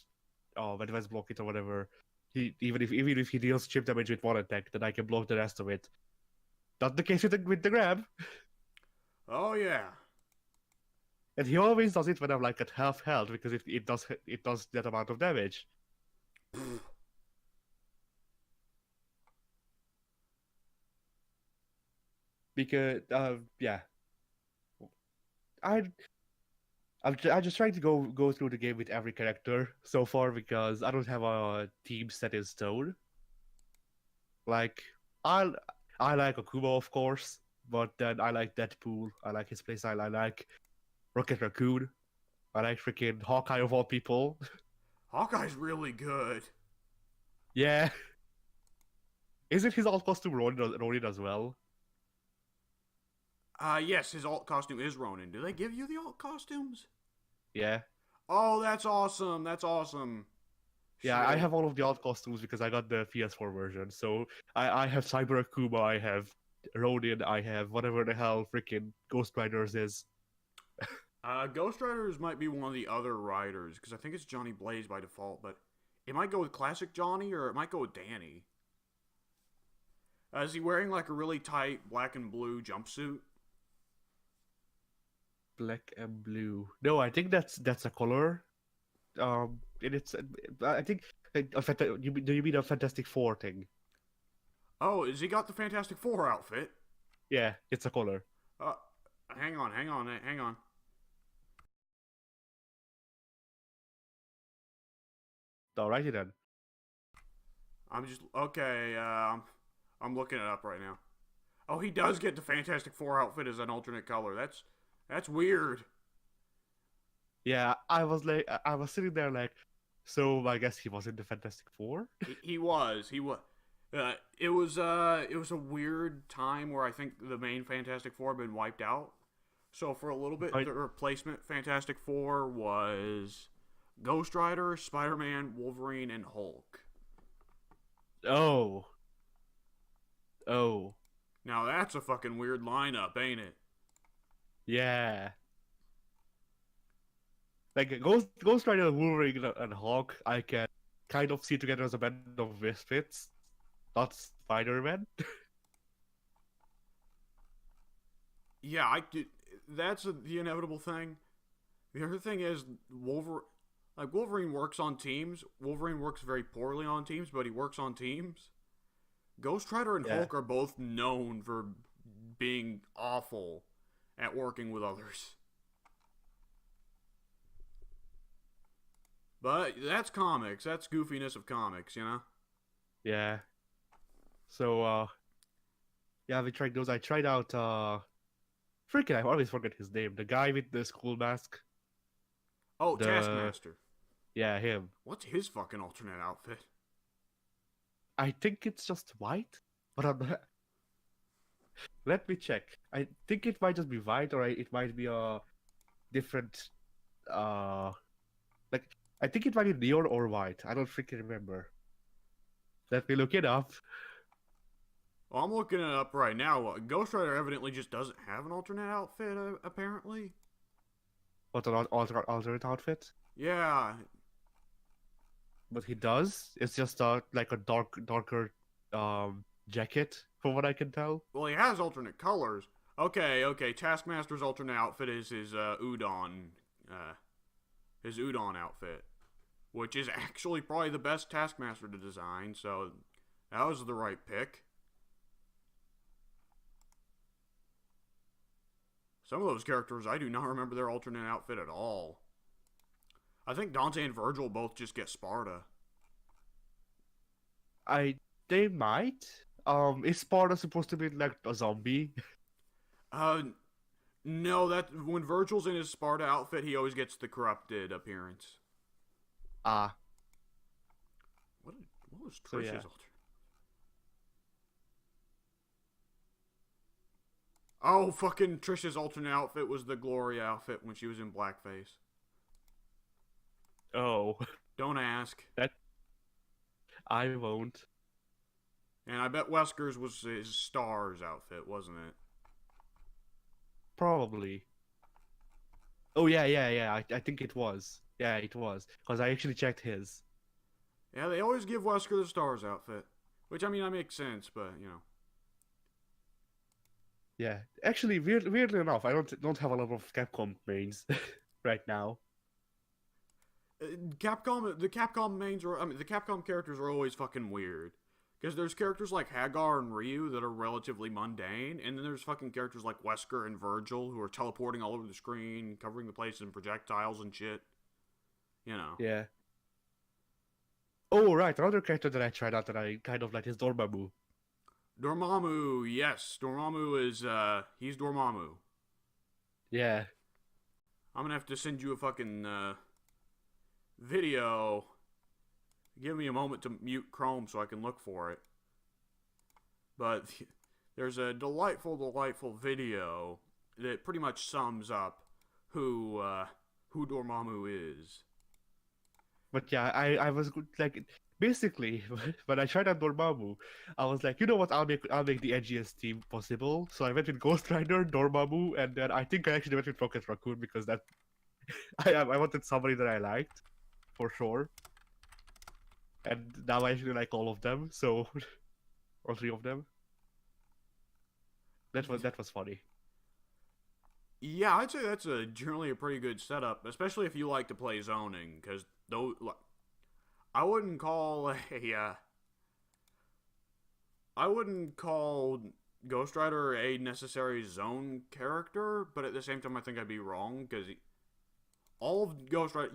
advanced block it or whatever, even if he deals chip damage with one attack, then I can block the rest of it. Not the case with the grab. Oh yeah. And he always does it when I'm like at half health because it does that amount of damage. Because yeah, I I'm just trying to go through the game with every character so far because I don't have a team set in stone. Like I I like Akumo of course, but then I like Deadpool. I like his playstyle. I like Rocket Raccoon. I like freaking Hawkeye of all people. Hawkeye's really good. Yeah, isn't his alt costume Ronin as well? Yes, his alt costume is Ronin. Do they give you the alt costumes? Yeah. Oh, that's awesome. That's awesome. Yeah, I Shit. have all of the alt costumes because I got the PS4 version. So I have Cyber Akuma, I have Ronin, I have whatever the hell freaking Ghost Riders is. Ghost Riders might be one of the other riders because I think it's Johnny Blaze by default, but it might go with Classic Johnny or it might go with Danny. Is he wearing like a really tight black and blue jumpsuit? Black and blue. No, I think that's a color. And it's I think do you mean a Fantastic Four thing? Oh, has he got the Fantastic Four outfit? Yeah, it's a color. Uh, hang on. Alrighty then. I'm just okay. I'm looking it up right now. Oh, he does get the Fantastic Four outfit as an alternate color. That's weird. Yeah, I was sitting there like, so I guess he was in the Fantastic Four. He was. It was a weird time where I think the main Fantastic Four had been wiped out. So for a little bit, I, the replacement Fantastic Four was Ghost Rider, Spider Man, Wolverine, and Hulk. oh, oh, Now that's a fucking weird lineup, ain't it? yeah. Like Ghost Rider, Wolverine, and Hawk, I can kind of see together as a band of misfits, not Spider-Man. Yeah, that's the inevitable thing. The other thing is Wolverine works on teams. Wolverine works very poorly on teams, but he works on teams. Ghost Rider and Yeah, Hulk are both known for being awful at working with others. But that's comics. That's goofiness of comics, you know? yeah. So, yeah, we tried those. I tried out, freaking, I always forget his name. The guy with the school mask. Oh, The, Taskmaster. yeah, him. What's his fucking alternate outfit? I think it's just white, but I'm not... Let me check. I think it might just be white, or it might be a different, uh, like, I think it might be neon or white. I don't freaking remember. Let me look it up. Well, I'm looking it up right now. Ghost Rider evidently just doesn't have an alternate outfit, apparently. What an alternate outfit? Yeah. But he does. It's just like a darker jacket, from what I can tell. Well, he has alternate colors. Okay. Taskmaster's alternate outfit is uh, his udon outfit, which is actually probably the best Taskmaster to design. So that was the right pick. Some of those characters, I do not remember their alternate outfit at all. I think Dante and Virgil both just get Sparta. They might. Is Sparta supposed to be like a zombie? Uh, no, that when Virgil's in his Sparta outfit, he always gets the corrupted appearance. Ah, What was so Trish's yeah. alternate? Oh, fucking Trish's alternate outfit was the Gloria outfit when she was in blackface. Oh, Don't ask. that I won't. And I bet Wesker's was his Stars outfit, wasn't it? Probably. Oh yeah. I think it was. Yeah, it was. Because I actually checked his. Yeah, they always give Wesker the Stars outfit. Which, I mean, that makes sense, but, you know. Yeah. Actually, weirdly enough, I don't have a lot of Capcom mains right now. The Capcom mains are, I mean, the Capcom characters are always fucking weird. Because there's characters like Hagar and Ryu that are relatively mundane, and then there's fucking characters like Wesker and Virgil who are teleporting all over the screen, covering the place in projectiles and shit. You know. Yeah. Oh, right. Another character that I tried out that I kind of like is Dormammu. Dormammu, yes. Dormammu is, he's Dormammu. Yeah. I'm gonna have to send you a fucking, video. Give me a moment to mute Chrome so I can look for it. But there's a delightful video that pretty much sums up who Dormammu is. But yeah, I was like basically when I tried out Dormammu, I was like, you know what, I'll make the edgiest team possible. So I went with Ghost Rider, Dormammu, and then I think I actually went with Rocket Raccoon because that I wanted somebody that I liked for sure. And now I actually like all of them, so all three of them. That was funny. Yeah, I'd say that's generally a pretty good setup, especially if you like to play zoning, because though I wouldn't call I wouldn't call Ghost Rider a necessary zone character, but at the same time, I think I'd be wrong because all of Ghost Rider,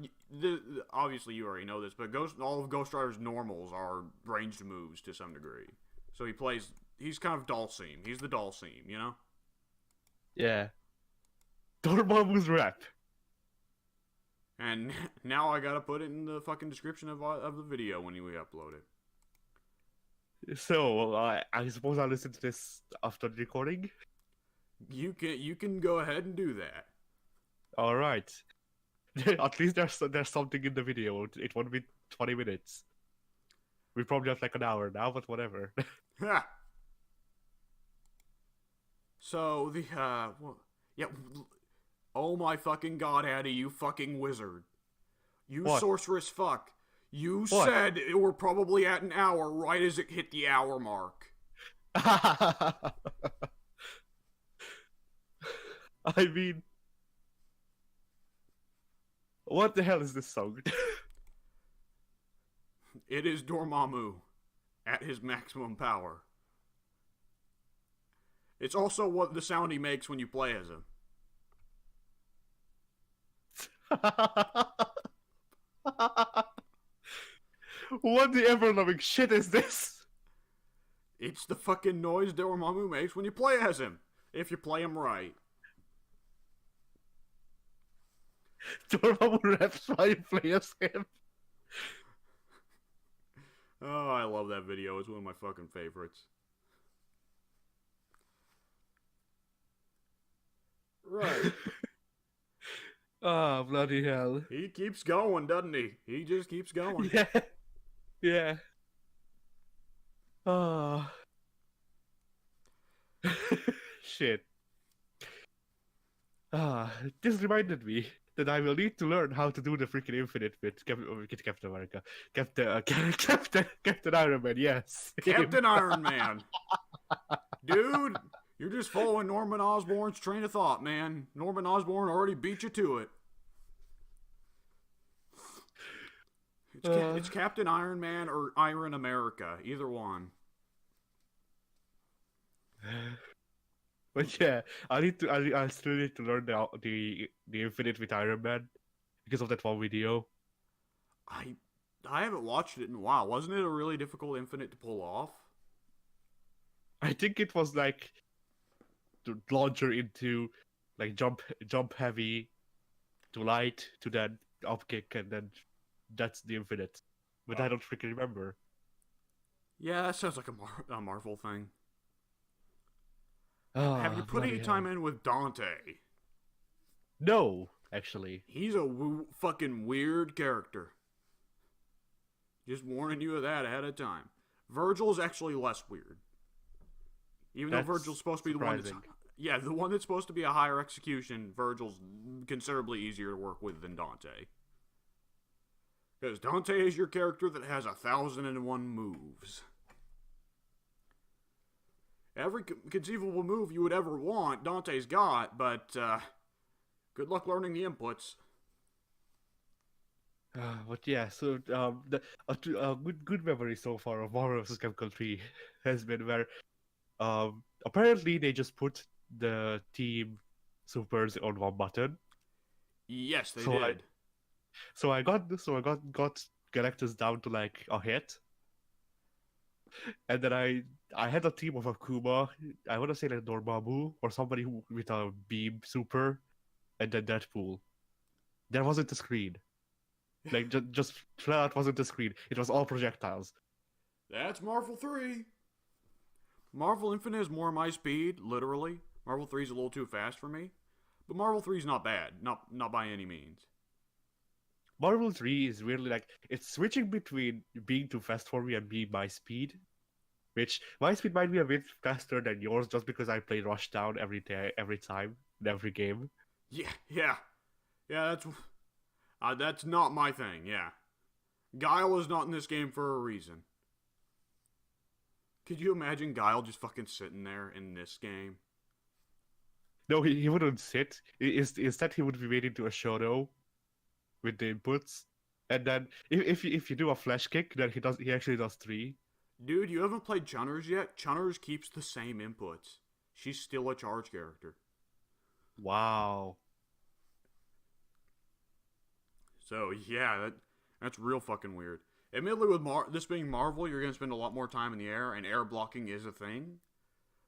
obviously you already know this, but all of Ghost Rider's normals are ranged moves to some degree. So he's kind of Dhalsim. He's the Dhalsim, you know? Yeah. Dormammu's rep. And now I gotta put it in the fucking description of the video when we upload it. So, I suppose I'll listen to this after the recording. You can go ahead and do that. All right. At least there's something in the video. It won't be 20 minutes. We probably have like an hour now, but whatever. Ha! So yeah. Oh my fucking god, Addy, you fucking wizard. You What? sorceress fuck. You What? said we're probably at an hour right as it hit the hour mark. I mean, what the hell is this song? It is Dormammu at his maximum power. It's also what the sound he makes when you play as him. What the ever-loving shit is this? It's the fucking noise Dormammu makes when you play as him. If you play him right. Dormammu raps while you play as him. Oh, I love that video. It's one of my fucking favorites. Right. Oh, bloody hell. He keeps going, doesn't he? He just keeps going. Yeah. Yeah. Oh. Shit. This reminded me that I will need to learn how to do the freaking infinite with Captain America. Captain Iron Man, yes. Captain Iron Man. Dude, you're just following Norman Osborn's train of thought, man. Norman Osborn already beat you to it. It's Captain Iron Man or Iron America. Either one. But yeah, I still need to learn the infinite with Iron Man because of that one video. I haven't watched it in a while. Wasn't it a really difficult infinite to pull off? I think it was like to launcher into like jump heavy to light to then up kick and then that's the infinite. But I don't freaking remember. Yeah, that sounds like a Marvel thing. Have you put any time in with Dante? No, actually. He's a fucking weird character. Just warning you of that ahead of time. Virgil's actually less weird. Even though Virgil's supposed to be the one that's... Yeah, the one that's supposed to be a higher execution, Virgil's considerably easier to work with than Dante. Because Dante is your character that has 1,001 moves. Every conceivable move you would ever want, Dante's got, but good luck learning the inputs. But yeah, so a good memory so far of Marvel vs. Capcom 3 has been where apparently they just put the team supers on one button. Yes, they did. I got Galactus down to like a hit. And then I had a team of Akuma, I want to say like Dormammu, or somebody with a beam super, and then Deadpool. There wasn't a screen. Like, just flat out wasn't a screen. It was all projectiles. That's Marvel 3. Marvel Infinite is more my speed, literally. Marvel 3 is a little too fast for me. But Marvel 3 is not bad. Not by any means. Marvel 3 is really like, it's switching between being too fast for me and being my speed. Which, my speed might be a bit faster than yours just because I play Rushdown every time, in every game. Yeah, that's not my thing, yeah. Guile is not in this game for a reason. Could you imagine Guile just fucking sitting there in this game? No, he wouldn't sit. Instead, he would be waiting to a Shoto with the inputs. And then, if you do a flash kick, then he actually does 3. Dude, you haven't played Chunners yet? Chunners keeps the same inputs. She's still a charge character. Wow. So, yeah, that's real fucking weird. Admittedly, with this being Marvel, you're going to spend a lot more time in the air, and air blocking is a thing.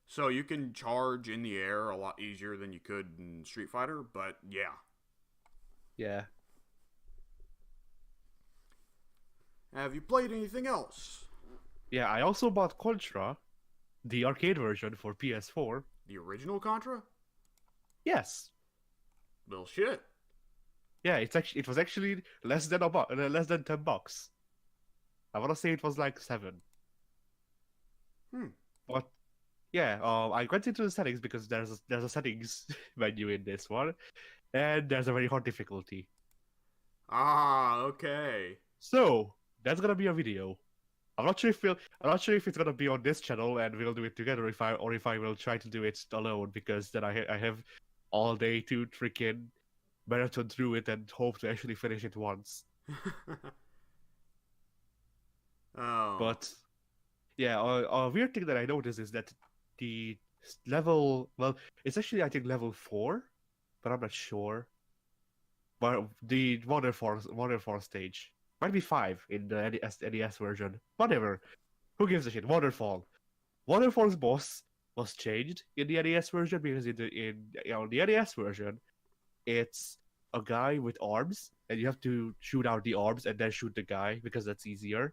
So you can charge in the air a lot easier than you could in Street Fighter, but yeah. Yeah. Have you played anything else? Yeah, I also bought Contra, the arcade version for PS4. The original Contra? Yes. Well, shit. Yeah, it was actually less than $10. I want to say it was like 7. Hmm. But yeah, I went into the settings because there's a settings menu in this one, and there's a very hard difficulty. Ah, okay. So that's gonna be a video. I'm not sure if it's gonna be on this channel and we'll do it together if I will try to do it alone because then I have all day to freaking marathon through it and hope to actually finish it once. Oh. But yeah, a weird thing that I noticed is that the level, well, it's actually I think level 4, but I'm not sure. But the waterfall stage might be 5 in the NES version. Whatever. Who gives a shit? Waterfall. Waterfall's boss was changed in the NES version because the NES version, it's a guy with arms, and you have to shoot out the arms and then shoot the guy because that's easier.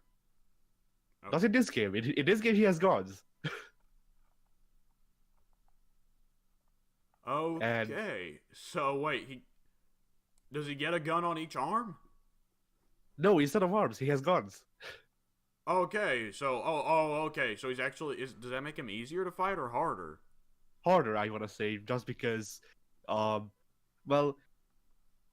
Okay. Not in this game. In this game, he has guns, and Okay. So wait, he does he get a gun on each arm? no, instead of arms, he has guns. Okay. So okay. So he's actually is does that make him easier to fight or harder? Harder, I want to say, just because, um, well,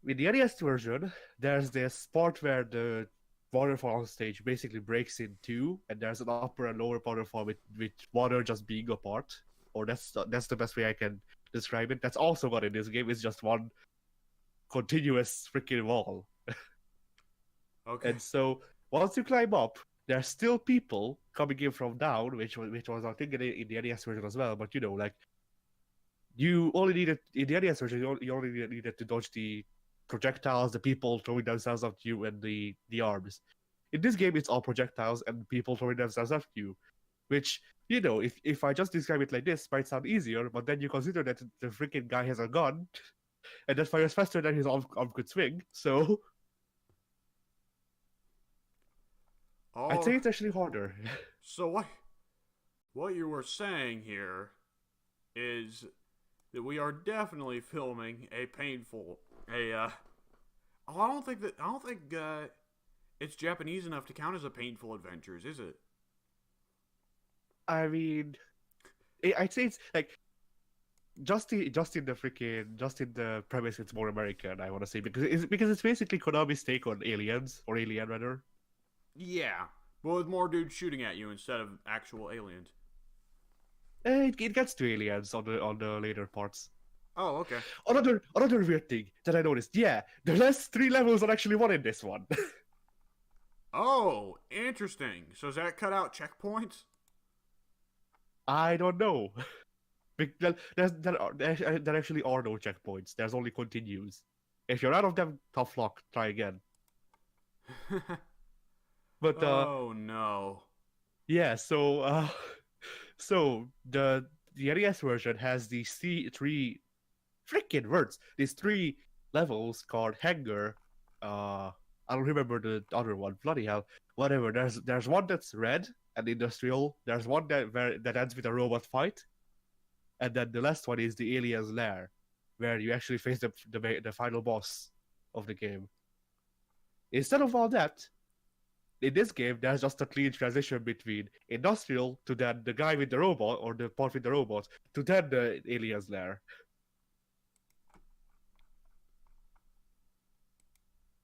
in the NES version, there's this part where the waterfall stage basically breaks in two, and there's an upper and lower waterfall with water just being apart. Or that's the best way I can describe it. That's also what in this game is just one continuous freaking wall. Okay. And so once you climb up, there's still people coming in from down, which was I think in the NES version as well. But like you only needed in the NES version, you only needed to dodge the projectiles, the people throwing themselves at you, and the arms. In this game, it's all projectiles and people throwing themselves at you, which if I just describe it like this, might sound easier, but then you consider that the freaking guy has a gun, and that fires faster than his arm could swing. So I'd Oh, say it's actually harder. so what you were saying here is that we are definitely filming a painful a oh, I don't think it's Japanese enough to count as a painful adventures, is it? I mean, I'd say it's like just in the premise, it's more American. I want to say because it's basically Konami's take on Aliens or Alien rather. Yeah, but with more dudes shooting at you instead of actual aliens. It gets to Aliens on the later parts. Oh, okay. Another weird thing that I noticed. Yeah, the last 3 levels are actually one in this one. Oh, interesting. So does that cut out checkpoints? I don't know. There actually are no checkpoints. There's only continues. If you're out of them, tough luck. Try again. But Oh no. yeah. So the NES version has these three freaking words. These 3 levels called Hangar. I don't remember the other one. Bloody hell. Whatever. There's one that's red and industrial. There's one that ends with a robot fight, and then the last one is the alien's lair, where you actually face the final boss of the game. Instead of all that, in this game, there's just a clean transition between industrial to then the guy with the robot or the part with the robot to then the alien's lair.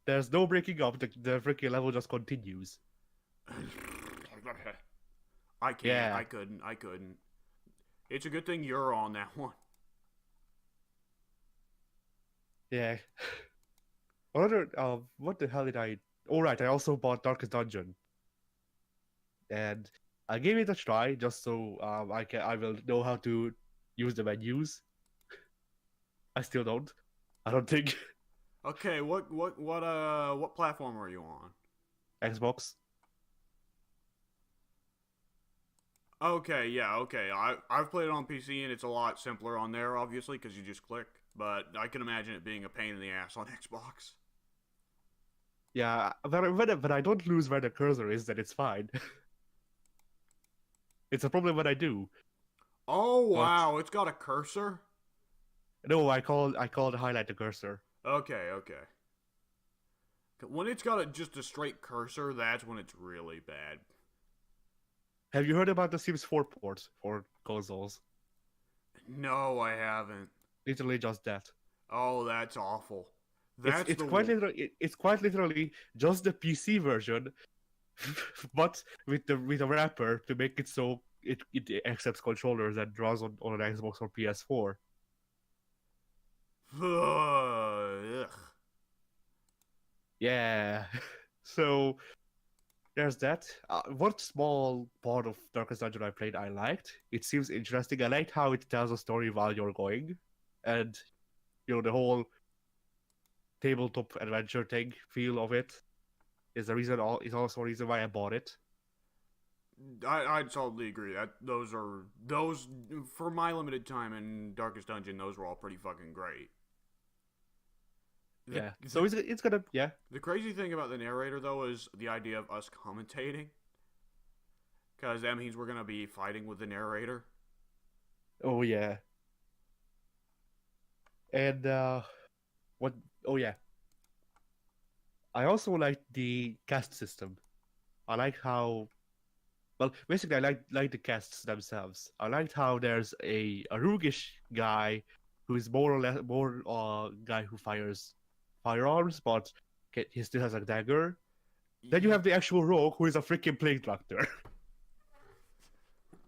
There's no breaking up. The freaking level just continues. I can't. Yeah, I couldn't. I couldn't. It's a good thing you're on that one. yeah. What the hell did I? Oh right, I also bought Darkest Dungeon, and I gave it a try just so I will know how to use the menus. I still don't. I don't think Okay, what platform are you on? Xbox. Okay, yeah, okay. I've played it on PC and it's a lot simpler on there, obviously, because you just click. But I can imagine it being a pain in the ass on Xbox. Yeah, but I don't lose where the cursor is, then it's fine. It's a problem when I do. Oh But wow, it's got a cursor. no, I call the highlight the cursor. Okay, okay. When it's got just a straight cursor, that's when it's really bad. Have you heard about the Sims 4 port for consoles? No, I haven't. Literally just that. Oh, that's awful. It's That's it's the quite literally it's quite literally just the PC version, but with a wrapper to make it so it accepts controllers and draws on an Xbox or PS4. Ugh. Yeah. So there's that. One small part of Darkest Dungeon I played I liked. It seems interesting. I liked how it tells a story while you're going, and the whole tabletop adventure thing feel of it is also a reason why I bought it. I totally agree. Those for my limited time in Darkest Dungeon, those were all pretty fucking great. The, Yeah. So the, it's gonna yeah. the crazy thing about the narrator though is the idea of us commentating, because that means we're gonna be fighting with the narrator. Oh yeah. And what oh yeah. I also like the cast system. I like how well basically I like the casts themselves. I liked how there's a roguish guy who is more or less more guy who fires firearms, but he still has a dagger. Then you have the actual rogue who is a freaking plague doctor.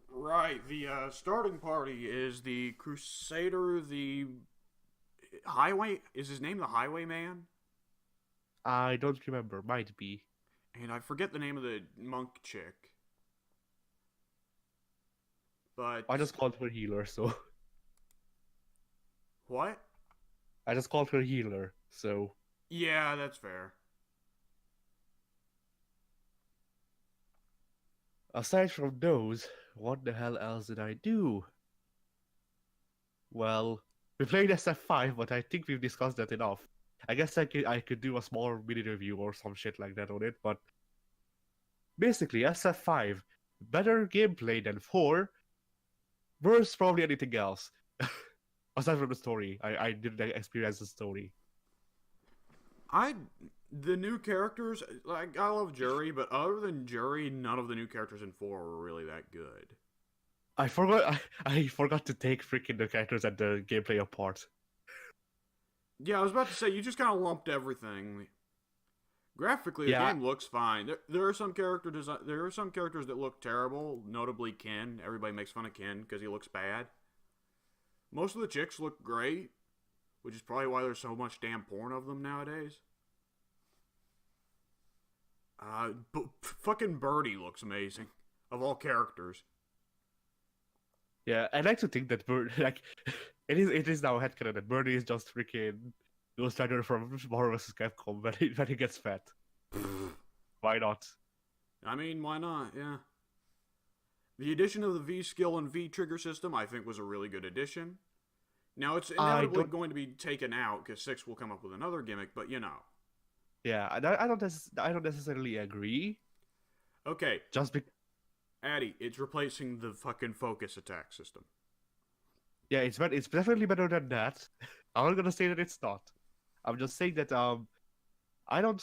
Right. The starting party is the Crusader, the Highway. Is his name the Highwayman? I don't remember. Might be. And I forget the name of the monk chick. But I just called her healer, so what? I just called her healer. So Yeah, that's fair. aside from those, what the hell else did I do? Well, we played SF5, but I think we've discussed that enough. I guess I could do a small mini review or some shit like that on it, but basically SF5, better gameplay than 4, worse probably anything else. Aside from the story, I didn't experience the story. I the new characters, like, I love Jury, but other than Jury, none of the new characters in 4 were really that good. I forgot to take freaking the characters and the gameplay apart. Yeah, I was about to say, you just kind of lumped everything. Graphically, the Yeah, game looks fine. There are some there are some characters that look terrible, notably Ken. Everybody makes fun of Ken because he looks bad. Most of the chicks look great, which is probably why there's so much damn porn of them nowadays. Fucking Birdie looks amazing, of all characters. yeah. I'd like to think that like it is now headcanon that Birdie is just freaking Ghost Rider from Marvel vs. Capcom when he gets fat. Why not? I mean, why not? Yeah. The addition of the V skill and V trigger system, I think, was a really good addition. Now, it's I inevitably don't. going to be taken out because 6 will come up with another gimmick, but you know. Yeah, I don't necessarily agree. Okay, Just be. Addy, it's replacing the fucking focus attack system. Yeah, it's definitely better than that. I'm not gonna say that it's not. I'm just saying that I don't.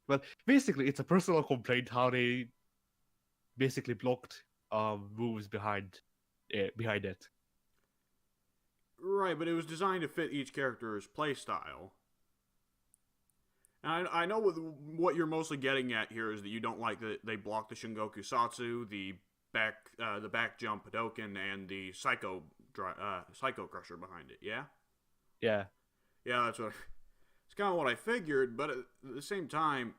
Well, basically, it's a personal complaint how they basically blocked moves behind it. Right, but it was designed to fit each character's playstyle. And I know what you're mostly getting at here is that you don't like that they block the Shingoku Satsu, the back jump Hadoken, and the Psycho Crusher behind it. Yeah, Yeah, yeah, it's kind of what I figured. But at the same time,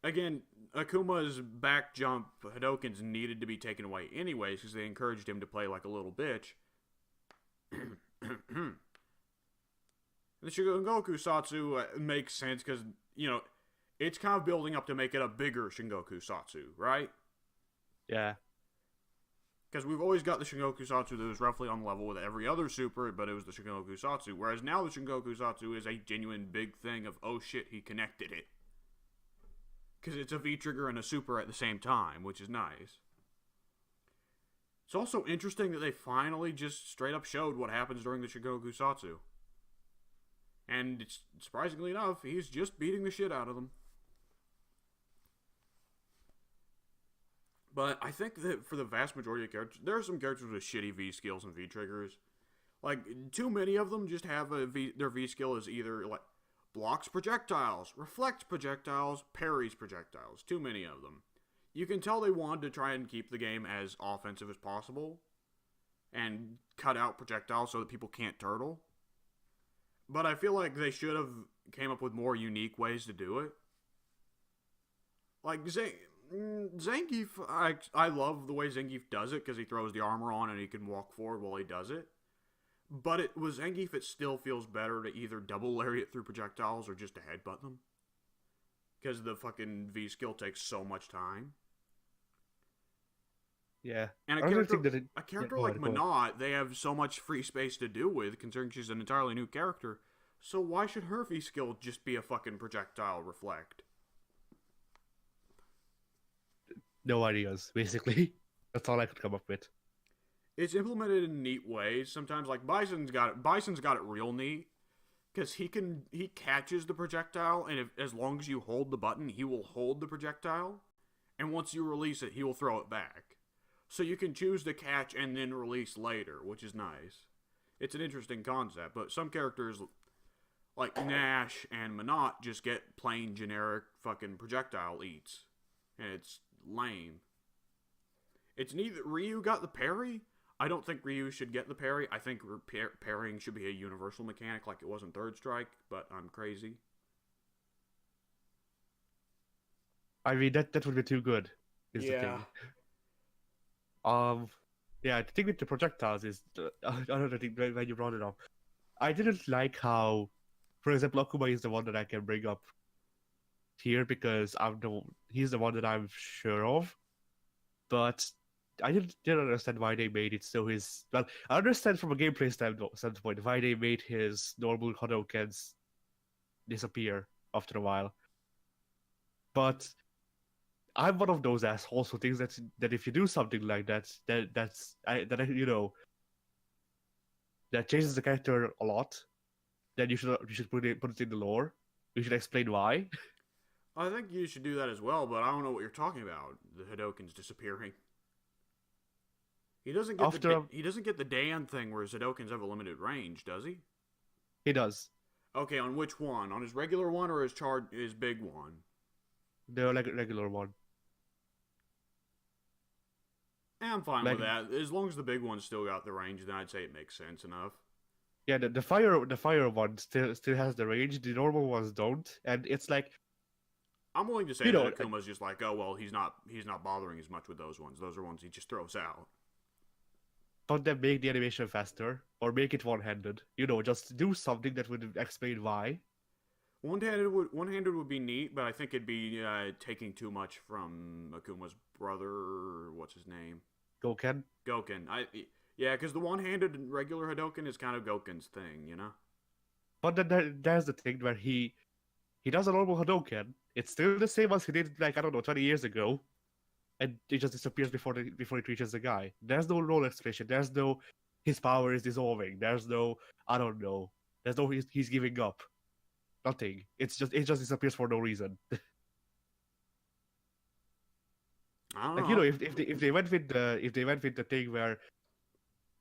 again, Akuma's back jump Hadokens needed to be taken away anyways because they encouraged him to play like a little bitch. The Shingoku Satsu makes sense because, it's kind of building up to make it a bigger Shingoku Satsu, right? yeah, Because we've always got the Shingoku Satsu that was roughly on level with every other super, but it was the Shingoku Satsu. Whereas now the Shingoku Satsu is a genuine big thing of, oh shit, he connected it. Because it's a V-trigger and a super at the same time, which is nice. It's also interesting that they finally just straight up showed what happens during the Shigoku Satsu. And it's, surprisingly enough, he's just beating the shit out of them. But I think that for the vast majority of characters, there are some characters with shitty V skills and V triggers. Like, too many of them just have their V skill is either like blocks projectiles, reflects projectiles, parries projectiles. Too many of them. You can tell they wanted to try and keep the game as offensive as possible and cut out projectiles so that people can't turtle. But I feel like they should have came up with more unique ways to do it. Like Zangief, I love the way Zangief does it because he throws the armor on and he can walk forward while he does it. But with Zangief, it still feels better to either double lariat through projectiles or just to headbutt them. Because the fucking V skill takes so much time. Yeah. And a character like Minot, they have so much free space to do with, considering she's an entirely new character. So why should her V skill just be a fucking projectile reflect? No ideas, basically. That's all I could come up with. It's implemented in neat ways. Sometimes, like Bison's got it real neat. Because he catches the projectile, and as long as you hold the button, he will hold the projectile. And once you release it, he will throw it back. So you can choose to catch and then release later, which is nice. It's an interesting concept, but some characters, like Nash and Minot, just get plain generic fucking projectile eats. And it's lame. It's neat that Ryu got the parry. I don't think Ryu should get the parry. I think parrying should be a universal mechanic like it was in Third Strike, but I'm crazy. I mean, that would be too good, is the thing. Yeah, the thing with the projectiles is, another thing when you brought it up, I didn't like how, for example, Akuma is the one that I can bring up here because he's the one that I'm sure of, but I didn't understand why they made it so I understand from a gameplay standpoint why they made his normal Hadokens disappear after a while, but I'm one of those assholes who thinks that if you do something like that changes the character a lot, then you should put it in the lore. You should explain why. I think you should do that as well, but I don't know what you're talking about. The Hadokens disappearing. He doesn't get the Dan thing where his Hadokens have a limited range, does he? He does. Okay, on which one? On his regular one or his big one? The regular one. I'm fine with that. As long as the big one still got the range, then I'd say it makes sense enough. Yeah, the fire one still has the range. The normal ones don't, and it's like, I'm willing to say that Akuma's just like, oh well, he's not bothering as much with those ones. Those are ones he just throws out. But then make the animation faster, or make it one-handed. Just do something that would explain why. One-handed would be neat, but I think it'd be taking too much from Akuma's brother. What's his name? Goken. Yeah, because the one-handed regular Hadoken is kind of Goken's thing, you know. But then there's the thing where he does a normal Hadoken. It's still the same as he did, 20 years ago, and it just disappears before it reaches the guy. There's no role explanation. There's no his power is dissolving. There's no There's no he's giving up. Nothing. It just disappears for no reason. I don't know. If they went with the thing where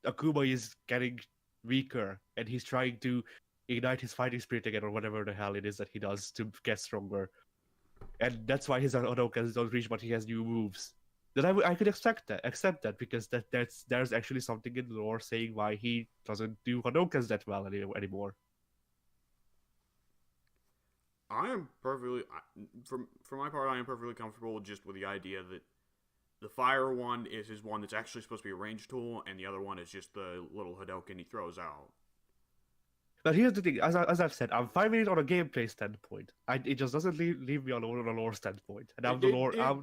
Akuma is getting weaker and he's trying to ignite his fighting spirit again, or whatever the hell it is that he does to get stronger, and that's why his Hadokens don't reach, but he has new moves, then I could accept that because there's actually something in the lore saying why he doesn't do Hadokens that well anymore. I am perfectly, for my part, I am perfectly comfortable just with the idea that the fire one is his one that's actually supposed to be a range tool, and the other one is just the little Hadoken he throws out. But here's the thing, as I've said, I'm fine with it on a gameplay standpoint. It just doesn't leave me alone on a lore standpoint. And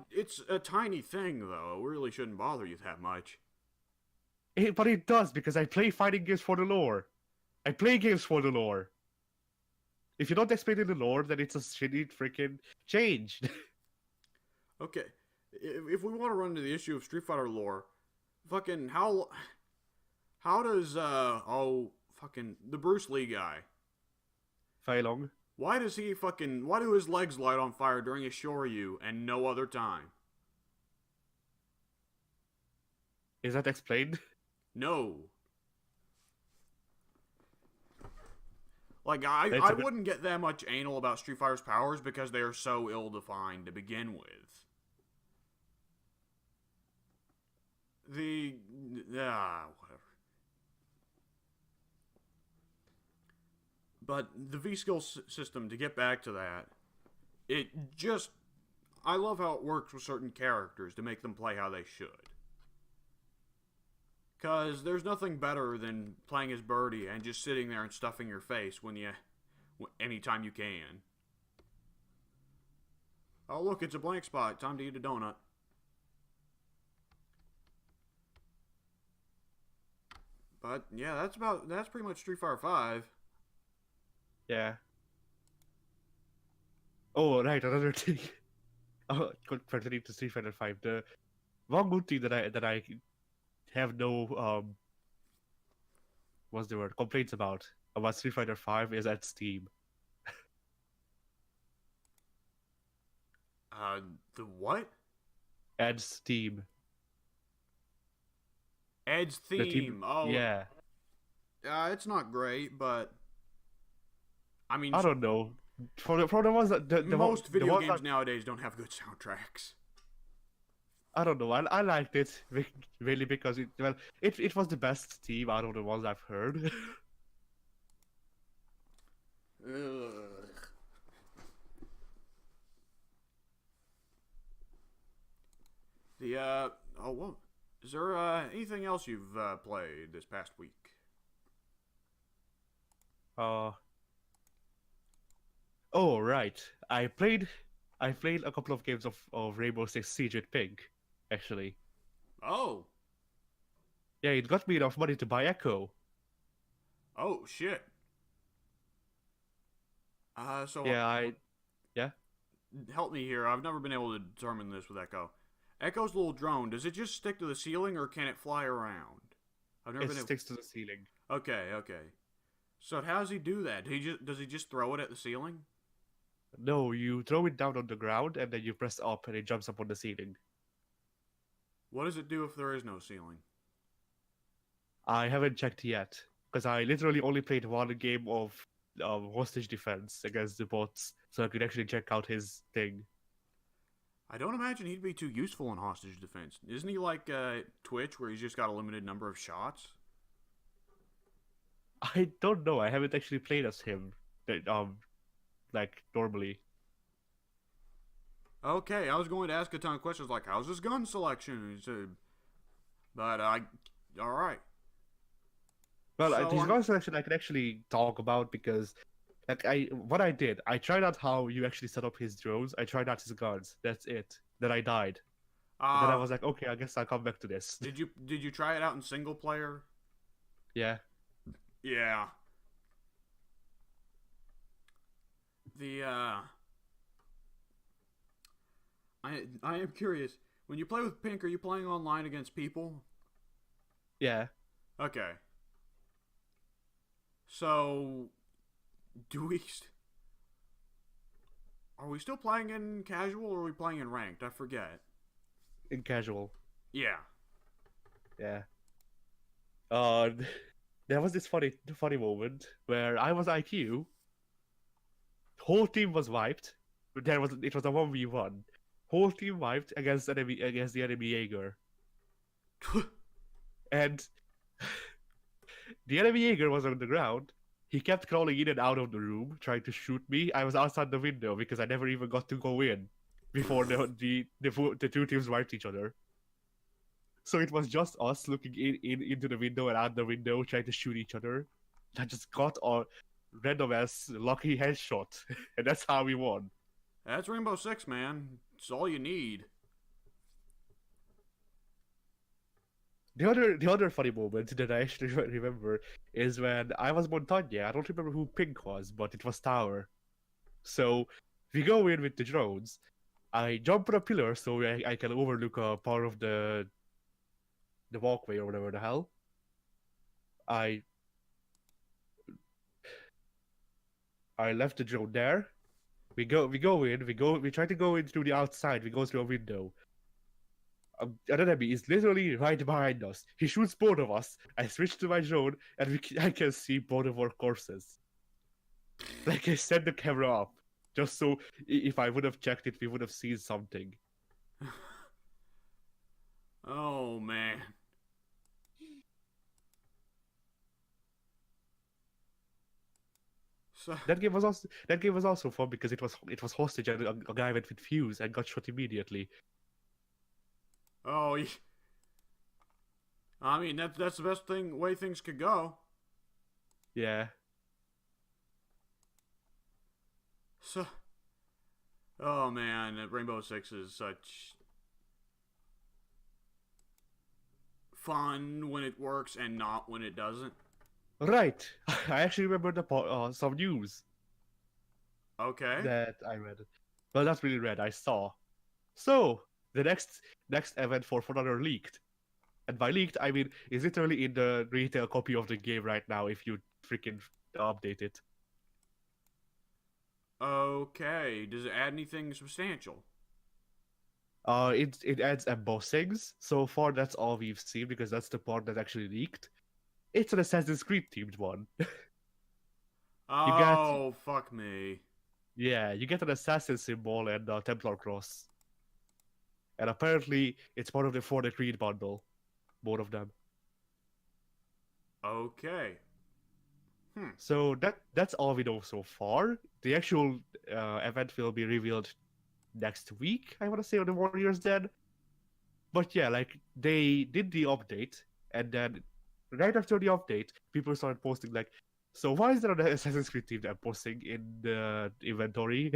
it's a tiny thing, though. It really shouldn't bother you that much. But it does, because I play fighting games for the lore. I play games for the lore. If you don't explain in the lore, then it's a shitty freaking change. Okay, if we want to run into the issue of Street Fighter lore, fucking how does fucking the Bruce Lee guy? Fei Long. Why do his legs light on fire during a Shoryu and no other time? Is that explained? No. Like, It's I a bit. wouldn't get that much anal about Street Fighter's powers because they are so ill-defined to begin with. The... whatever. But the V-Skill system, to get back to that, it just... I love how it works with certain characters to make them play how they should. Because there's nothing better than playing as Birdie and just sitting there and stuffing your face anytime you can. Oh, look, it's a blank spot. Time to eat a donut. But yeah, that's pretty much Street Fighter 5. Yeah. Oh, right, another thing. Oh, pertaining to Street Fighter 5. The one good thing that I have no what's the word, complaints about Street Fighter 5 is at Steam. The what? At Steam. Ed's The team, theme. Oh, yeah. It's not great, but I mean, I don't know. For the ones that most video ones games that, nowadays don't have good soundtracks. I don't know. I liked it really because it was the best theme out of the ones I've heard. Ugh. Well, is there anything else you've played this past week? Oh right. I played a couple of games of Rainbow Six Siege with Pink, actually. Oh, Yeah, it got me enough money to buy Echo. oh shit. So Yeah, yeah. help me here. I've never been able to determine this with Echo. Echo's little drone. Does it just stick to the ceiling or can it fly around? I've never It been able. sticks to the ceiling. Okay, okay. So how does he do that? Does he just throw it at the ceiling? No, you throw it down on the ground and then you press up and it jumps up on the ceiling. What does it do if there is no ceiling? I haven't checked yet because I literally only played one game of hostage defense against the bots, so I could actually check out his thing. I don't imagine he'd be too useful in hostage defense. Isn't he like Twitch, where he's just got a limited number of shots? I don't know. I haven't actually played as him, like normally. Okay, I was going to ask a ton of questions like, how's his gun selection? But all right. Well, So this gun selection I can actually talk about because, like, I tried out how you actually set up his drones. I tried out his guns. That's it. Then I died. And then I was like, okay, I guess I'll come back to this. did you try it out in single player? Yeah. Yeah. I am curious. When you play with Pink, are you playing online against people? Yeah. Okay. So, are we still playing in casual or are we playing in ranked? I forget. In casual. Yeah. Yeah. Uh, there was this funny moment where I was IQ. Whole team was wiped. It was a 1v1. Whole team wiped against the enemy Jaeger. And the enemy Jaeger was on the ground. He kept crawling in and out of the room, trying to shoot me. I was outside the window because I never even got to go in before the two teams wiped each other. So it was just us looking into the window and out the window, trying to shoot each other. I just got a random ass lucky headshot, and that's how we won. That's Rainbow Six, man. It's all you need. The other funny moment that I actually remember is when I was Montagne. I don't remember who Pink was, but it was Tower. So we go in with the drones. I jump on a pillar so I can overlook a part of the the walkway or whatever the hell. I I left the drone there. We try to go in through the outside. We go through a window. An enemy is literally right behind us. He shoots both of us. I switch to my drone, and I can see both of our corpses. Like I set the camera up, just so if I would have checked it, we would have seen something. Oh man. So, That game was also fun because it was hostage and a guy went with fuse and got shot immediately. oh, I mean that's the best way things could go. Yeah. So, oh man, Rainbow Six is such fun when it works and not when it doesn't. Right. I actually remember some news Okay. that I read. Well, not really read. I saw. So the next event for Honor leaked, and by leaked I mean it's literally in the retail copy of the game right now. If you freaking update it. Okay. Does it add anything substantial? It adds embossings. So far, that's all we've seen because that's the part that actually leaked. It's an Assassin's Creed themed one. You get Oh, fuck me. Yeah, you get an assassin symbol and a Templar cross, and apparently it's part of the For the Creed bundle. Both of them. Okay. So that's all we know so far. The actual event will be revealed next week. I want to say on the Warriors Den. But yeah, like they did the update, and then right after the update, people started posting like, "So why is there an Assassin's Creed team that posting in the inventory?"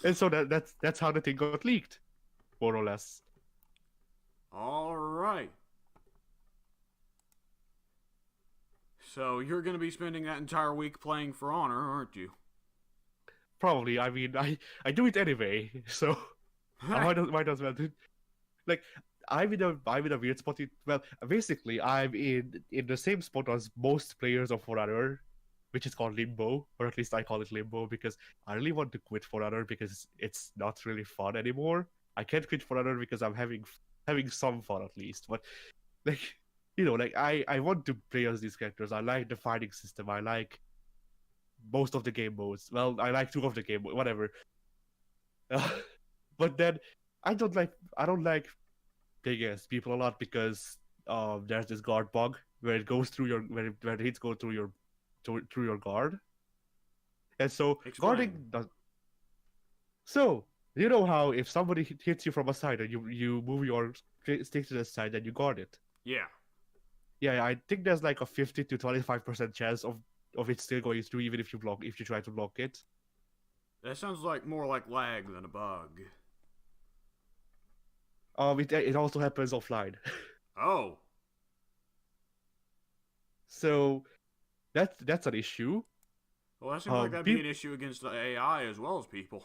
And so that's how the thing got leaked, more or less. All right. So you're going to be spending that entire week playing For Honor, aren't you? Probably. I mean, I do it anyway, so might as well do. Like I'm in a weird spot. Well, basically, I'm in the same spot as most players of For Honor, which is called Limbo, or at least I call it Limbo because I really want to quit For Honor because it's not really fun anymore. I can't quit For Honor because I'm having some fun at least, but like like I want to play as these characters. I like the fighting system. I like most of the game modes. Well, I like two of the game whatever. But then I don't like playing as people a lot because there's this guard bug where it goes through where the hits go through your guard, and so Explain. guarding does. So you know how if somebody hits you from a side and you move your stick to the side and you guard it. Yeah. Yeah, I think there's like a 50 to 25% chance of it still going through even if you try to block it. That sounds like more like lag than a bug. It also happens offline. Oh. So that's an issue. Well, that seems like that'd be Pe- an issue against the AI as well as people.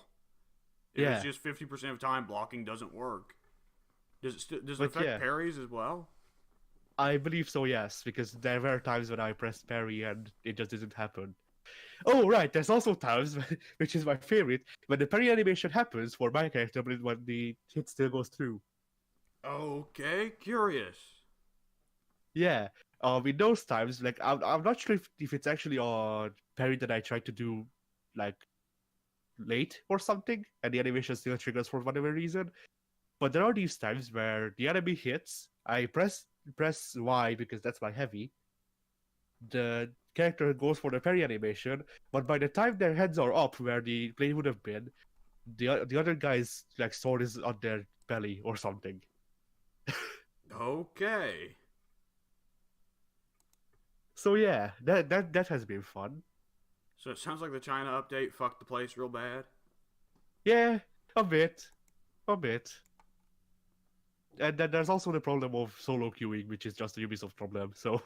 If it's yeah, just 50% of time blocking doesn't work. Does it but affect yeah, parries as well? I believe so. Yes, because there were times when I pressed parry and it just didn't happen. Oh right, there's also times which is my favorite when the parry animation happens for my character, but when the hit still goes through. Okay, curious. Yeah. In those times, like I'm not sure if it's actually a parry that I tried to do like late or something, and the animation still triggers for whatever reason. But there are these times where the enemy hits, I press Y because that's my heavy. The character goes for the parry animation, but by the time their heads are up where the blade would have been, the other guy's like sword is on their belly or something. Okay. So yeah, that has been fun. So it sounds like the China update fucked the place real bad. Yeah, a bit, a bit. And then there's also the problem of solo queuing, which is just a Ubisoft problem. So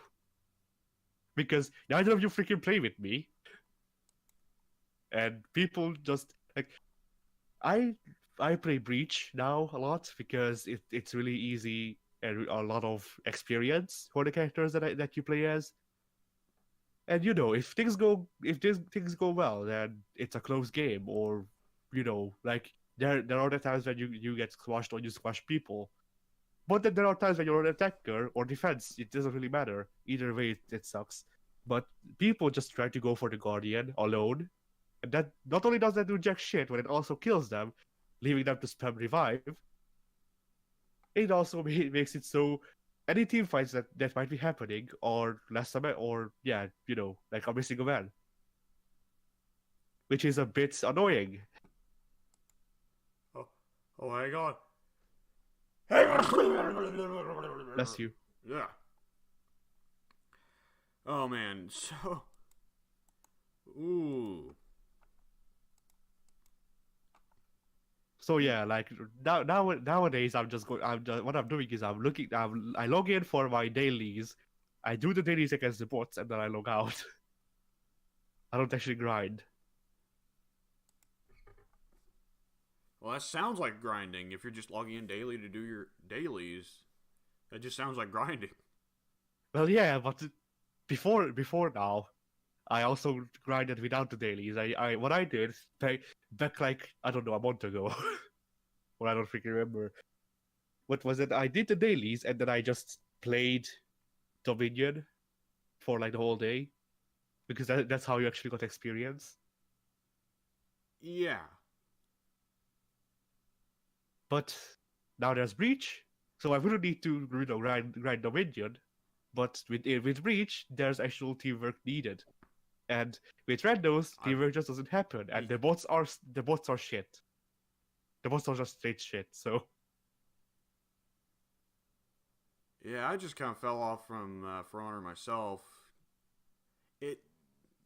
because neither of you freaking play with me, and people just like I I play Breach now a lot because it's really easy. and a lot of experience for the characters that you play as. And if things go well, then it's a close game. Or like there are the times when you get squashed or you squash people. But then there are times when you're an attacker or defense. It doesn't really matter. Either way, it sucks. But people just try to go for the Guardian alone. And that not only does that do jack shit, but it also kills them, leaving them to spam revive. It also makes it so any team fights that might be happening or less of it, or yeah, like I'm missing a man, which is a bit annoying. Oh, oh my god. Hang Bless on. you. Yeah. Oh man. So. Ooh. So yeah, like nowadays what I'm doing is I log in for my dailies, I do the dailies against the bots, and then I log out. I don't actually grind. Well, that sounds like grinding. If you're just logging in daily to do your dailies, that just sounds like grinding. Well, yeah, but before now, I also grinded without the dailies. I what I did back like I don't know a month ago, or I don't freaking remember. What was it? I did the dailies and then I just played Dominion for like the whole day because that's how you actually got experience. Yeah. But now there's Breach, so I wouldn't need to grind Dominion. But with Breach, there's actual teamwork needed, and with Randos, teamwork just doesn't happen, and the bots are shit. The bots are just straight shit. So yeah, I just kind of fell off from For Honor myself. The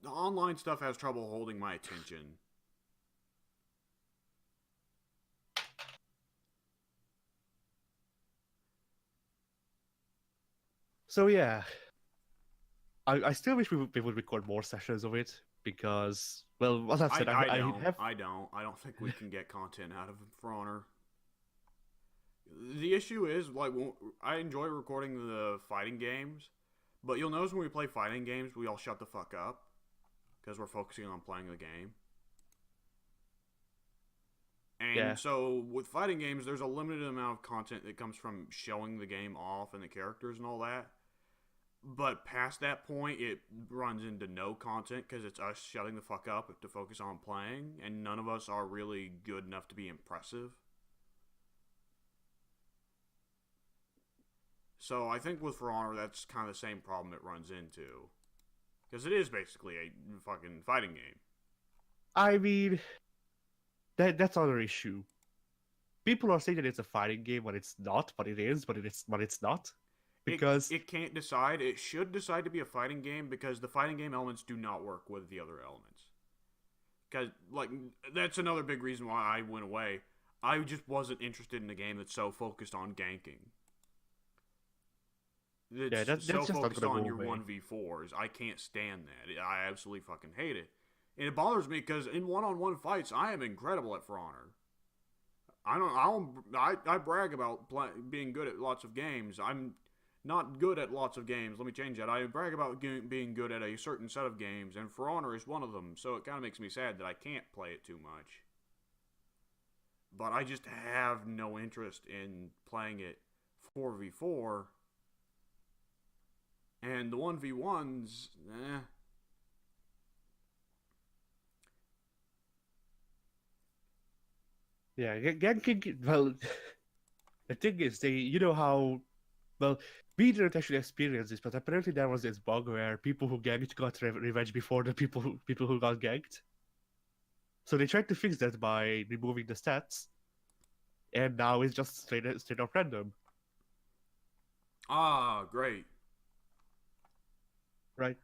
online stuff has trouble holding my attention. So yeah, I still wish we would record more sessions of it because, well, as I've said, I don't think we can get content out of For Honor. The issue is, like, I enjoy recording the fighting games, but you'll notice when we play fighting games, we all shut the fuck up because we're focusing on playing the game. And yeah. so with fighting games, there's a limited amount of content that comes from showing the game off and the characters and all that. But past that point, it runs into no content because it's us shutting the fuck up to focus on playing, and none of us are really good enough to be impressive. So I think with For Honor, that's kind of the same problem it runs into. Because it is basically a fucking fighting game. I mean, that's another issue. People are saying that it's a fighting game when it's not, but it is, but it's not. Because it can't decide. It should decide to be a fighting game because the fighting game elements do not work with the other elements. Because, like, that's another big reason why I went away. I just wasn't interested in a game that's so focused on ganking. That's so just focused not on gonna your go away. 1v4s. I can't stand that. I absolutely fucking hate it. And it bothers me because in one-on-one fights, I am incredible at For Honor. I brag about being good at lots of games. I'm not good at lots of games. Let me change that. I brag about being good at a certain set of games, and For Honor is one of them. So it kind of makes me sad that I can't play it too much. But I just have no interest in playing it 4v4. And the 1v1s, Yeah, ganking. Well, the thing is, how, well, we didn't actually experience this, but apparently there was this bug where people who ganked got revenge before the people who got ganked. So they tried to fix that by removing the stats, and now it's just straight up random. Great. Right?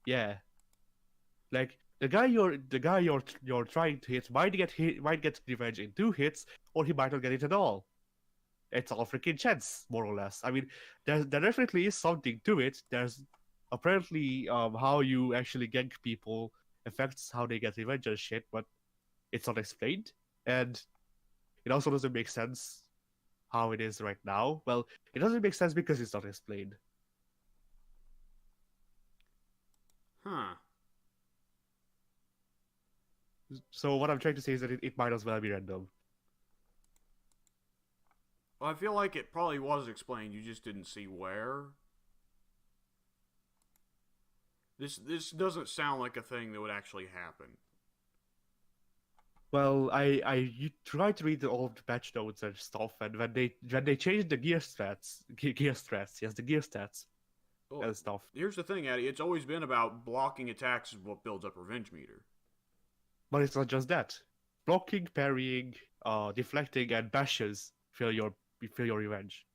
Yeah. Like the guy you're trying to hit might get revenge in 2 hits, or he might not get it at all. It's all freaking chance, more or less. I mean, there definitely is something to it. There's apparently how you actually gank people affects how they get revenge and shit, but it's not explained, and it also doesn't make sense how it is right now, well, it doesn't make sense because it's not explained. Huh. So what I'm trying to say is that it might as well be random. Well, I feel like it probably was explained. You just didn't see where. This doesn't sound like a thing that would actually happen. Well, you tried to read all of the patch notes and stuff, and when they changed the gear stats, yes, the gear stats Well, and stuff. here's the thing, Eddie. It's always been about blocking attacks is what builds up revenge meter. But it's not just that. Blocking, parrying, deflecting, and bashes fill your revenge.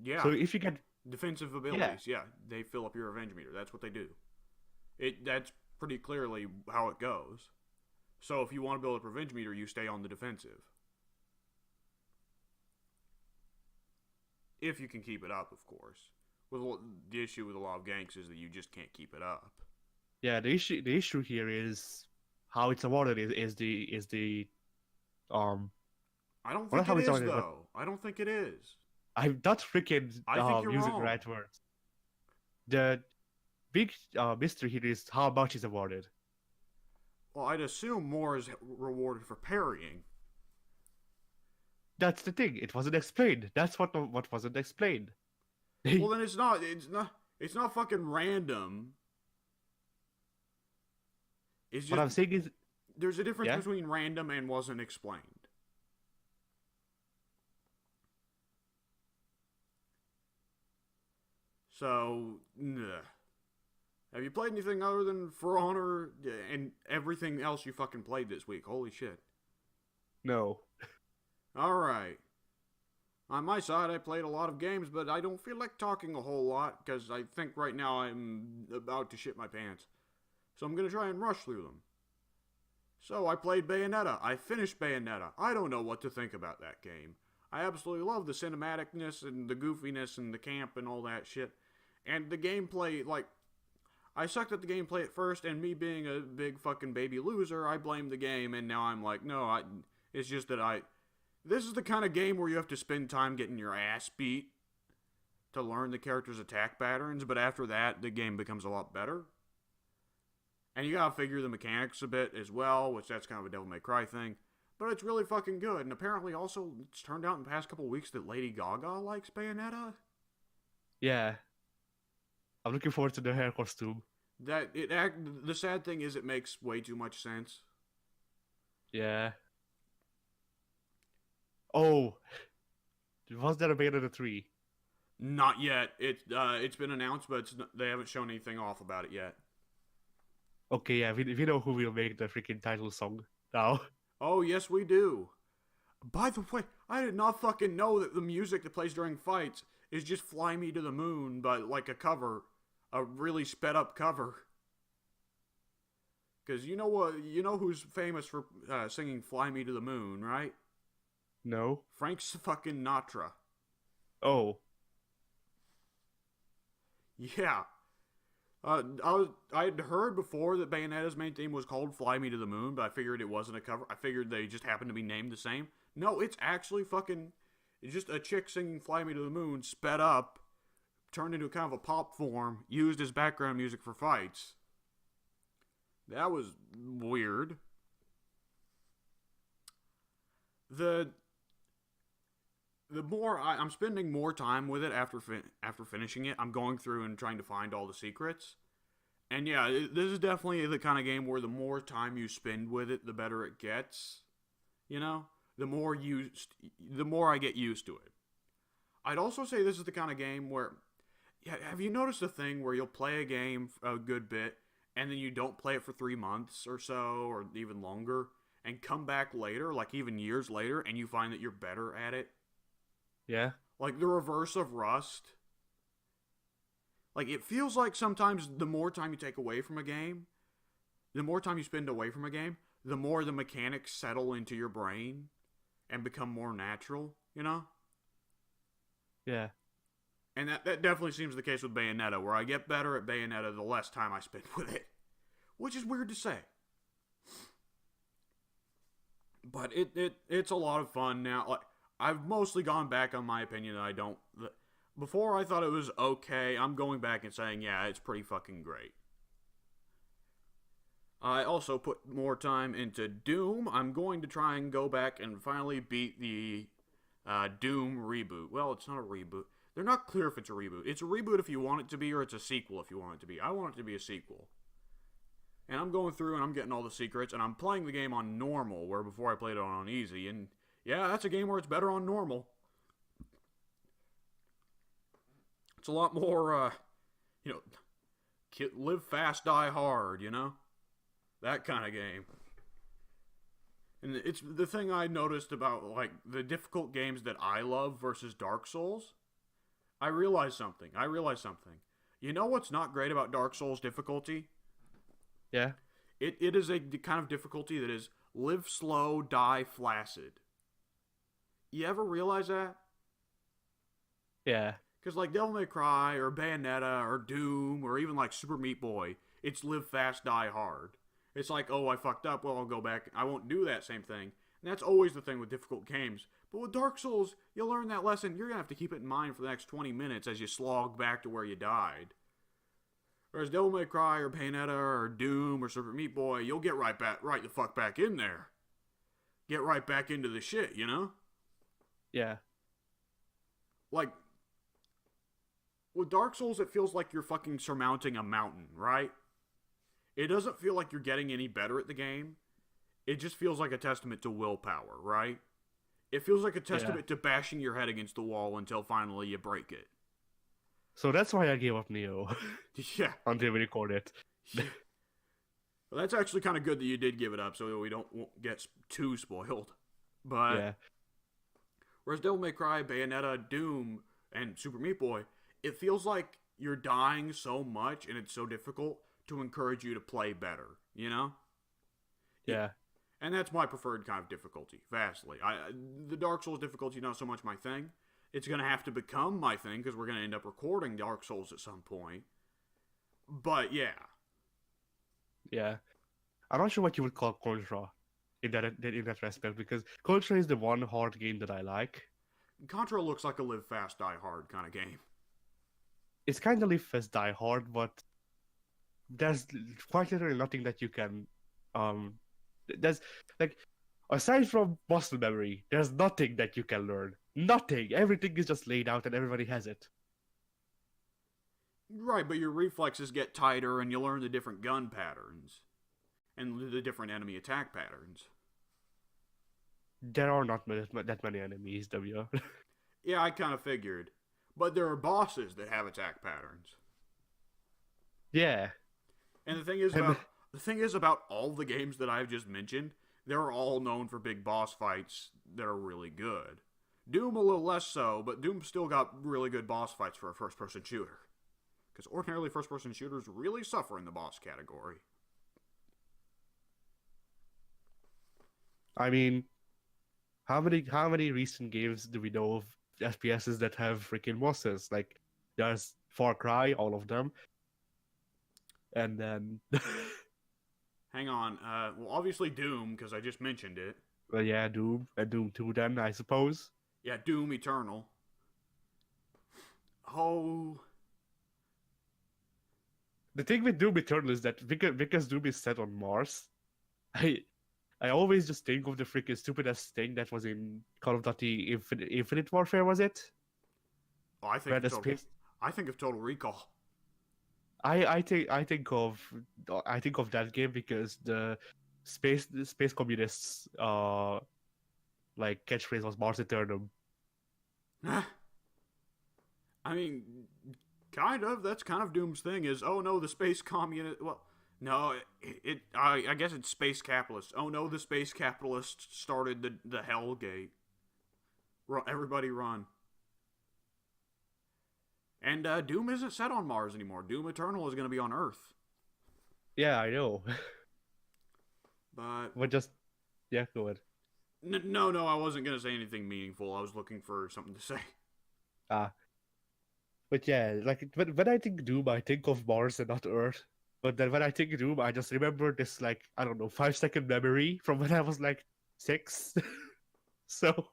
Yeah. So if you get Defensive abilities, yeah, they fill up your revenge meter. That's what they do. That's pretty clearly how it goes. So if you want to build a revenge meter, you stay on the defensive. If you can keep it up, of course. The issue with a lot of ganks is that you just can't keep it up. yeah, the issue here is how it's awarded is the I don't well, think how it it's is, awarded, but though. I don't think it is. I'm not freaking I think you're using wrong. the right words. The big mystery here is how much is awarded. Well, I'd assume more is rewarded for parrying. That's the thing. It wasn't explained. That's what wasn't explained. Well, then it's not. It's not fucking random. It's just. What I'm saying is, there's a difference yeah? between random and wasn't explained. So, have you played anything other than For Honor and everything else you fucking played this week? Holy shit. No. Alright. On my side, I played a lot of games, but I don't feel like talking a whole lot, because I think right now I'm about to shit my pants. So I'm going to try and rush through them. So I played Bayonetta. I finished Bayonetta. I don't know what to think about that game. I absolutely love the cinematicness and the goofiness and the camp and all that shit. And the gameplay, like, I sucked at the gameplay at first, and me being a big fucking baby loser, I blamed the game, and now I'm like, no, it's just that this is the kind of game where you have to spend time getting your ass beat to learn the character's attack patterns, but after that, the game becomes a lot better. And you gotta figure the mechanics a bit as well, which that's kind of a Devil May Cry thing. But it's really fucking good, and apparently also, it's turned out in the past couple weeks that Lady Gaga likes Bayonetta. Yeah. I'm looking forward to the hair costume. The sad thing is it makes way too much sense. Yeah. Oh. Was there a Bayonetta 3? Not yet. It's been announced, but they haven't shown anything off about it yet. Okay, yeah, we know who will make the freaking title song now. Oh, yes, we do. By the way, I did not fucking know that the music that plays during fights is just Fly Me to the Moon, but like a cover. A really sped up cover. Because you know what? You know who's famous for singing Fly Me to the Moon, right? No. Frank fucking Sinatra. Oh. Yeah. I had heard before that Bayonetta's main theme was called Fly Me to the Moon, but I figured it wasn't a cover. I figured they just happened to be named the same. No, it's actually fucking... It's just a chick singing Fly Me to the Moon, sped up, turned into kind of a pop form, used as background music for fights. That was weird. The more I'm spending more time with it after finishing it, I'm going through and trying to find all the secrets. And yeah, this is definitely the kind of game where the more time you spend with it, the better it gets. You know, the more I get used to it. I'd also say this is the kind of game where, have you noticed a thing where you'll play a game a good bit and then you don't play it for 3 months or so, or even longer, and come back later, like even years later, and you find that you're better at it? Yeah. Like the reverse of Rust. Like it feels like sometimes the more time you take away from a game, the more time you spend away from a game, the more the mechanics settle into your brain and become more natural, you know? Yeah. And that definitely seems the case with Bayonetta, where I get better at Bayonetta the less time I spend with it. Which is weird to say. But it's a lot of fun now. Like, I've mostly gone back on my opinion that I don't. Before I thought it was okay. I'm going back and saying, yeah, it's pretty fucking great. I also put more time into Doom. I'm going to try and go back and finally beat the Doom reboot. Well, it's not a reboot. They're not clear if it's a reboot. It's a reboot if you want it to be, or it's a sequel if you want it to be. I want it to be a sequel. And I'm going through and I'm getting all the secrets, and I'm playing the game on normal, where before I played it on easy. And yeah, that's a game where it's better on normal. It's a lot more, you know, live fast, die hard, you know? That kind of game. And it's the thing I noticed about, like, the difficult games that I love versus Dark Souls. I realized something. You know what's not great about Dark Souls difficulty? Yeah. It is a kind of difficulty that is live slow, die flaccid. You ever realize that? Yeah. Because, like, Devil May Cry, or Bayonetta, or Doom, or even, like, Super Meat Boy, it's live fast, die hard. It's like, oh, I fucked up, well, I'll go back. I won't do that same thing. And that's always the thing with difficult games. But with Dark Souls, you'll learn that lesson. You're going to have to keep it in mind for the next 20 minutes as you slog back to where you died. Whereas Devil May Cry, or Bayonetta, or Doom, or Super Meat Boy, you'll get right the fuck back in there. Get right back into the shit, you know? Yeah. Like, with Dark Souls, it feels like you're fucking surmounting a mountain, right? It doesn't feel like you're getting any better at the game. It just feels like a testament to willpower, right? It feels like a testament to bashing your head against the wall until finally you break it. So that's why I gave up Neo. Yeah. Until we record it. Yeah. Well, that's actually kind of good that you did give it up so that we don't get too spoiled. But yeah. Whereas Devil May Cry, Bayonetta, Doom, and Super Meat Boy, it feels like you're dying so much and it's so difficult to encourage you to play better, you know? Yeah. And that's my preferred kind of difficulty, vastly. The Dark Souls difficulty is not so much my thing. It's going to have to become my thing because we're going to end up recording Dark Souls at some point. But yeah. Yeah. I'm not sure what you would call Contra in that respect, because Contra is the one hard game that I like. Contra looks like a live fast, die hard kind of game. It's kind of live fast, die hard, but there's quite literally nothing that you can there's like, aside from muscle memory, there's nothing that you can learn. Nothing. Everything is just laid out and everybody has it. Right, but your reflexes get tighter and you learn the different gun patterns and the different enemy attack patterns. There are not that many enemies, W. Yeah, I kind of figured. But there are bosses that have attack patterns. Yeah. And the thing is about all the games that I've just mentioned, they're all known for big boss fights that are really good. Doom a little less so, but Doom still got really good boss fights for a first-person shooter. Because ordinarily first-person shooters really suffer in the boss category. I mean, how many recent games do we know of FPSs that have freaking bosses? Like, there's Far Cry, all of them. And then... Hang on. Well, obviously Doom, because I just mentioned it. Well, yeah, Doom. And Doom 2 then, I suppose. Yeah, Doom Eternal. Oh... The thing with Doom Eternal is that because Doom is set on Mars, I always just think of the freaking stupidest thing that was in Call of Duty Infinite Warfare, was it? Oh, I think of Total Recall. I think of that game because the space communists like catchphrase was Mars Eternum. I mean, kind of. That's kind of Doom's thing. Is, oh no, the space communist. Well, no, I guess it's space capitalists. Oh no, the space capitalists started the Hellgate. Everybody run. And Doom isn't set on Mars anymore. Doom Eternal is going to be on Earth. Yeah, I know. But just, yeah, go ahead. No, I wasn't going to say anything meaningful. I was looking for something to say. But yeah, like, when I think Doom, I think of Mars and not Earth. But then when I think Doom, I just remember this, like, I don't know, 5-second memory from when I was like 6. So,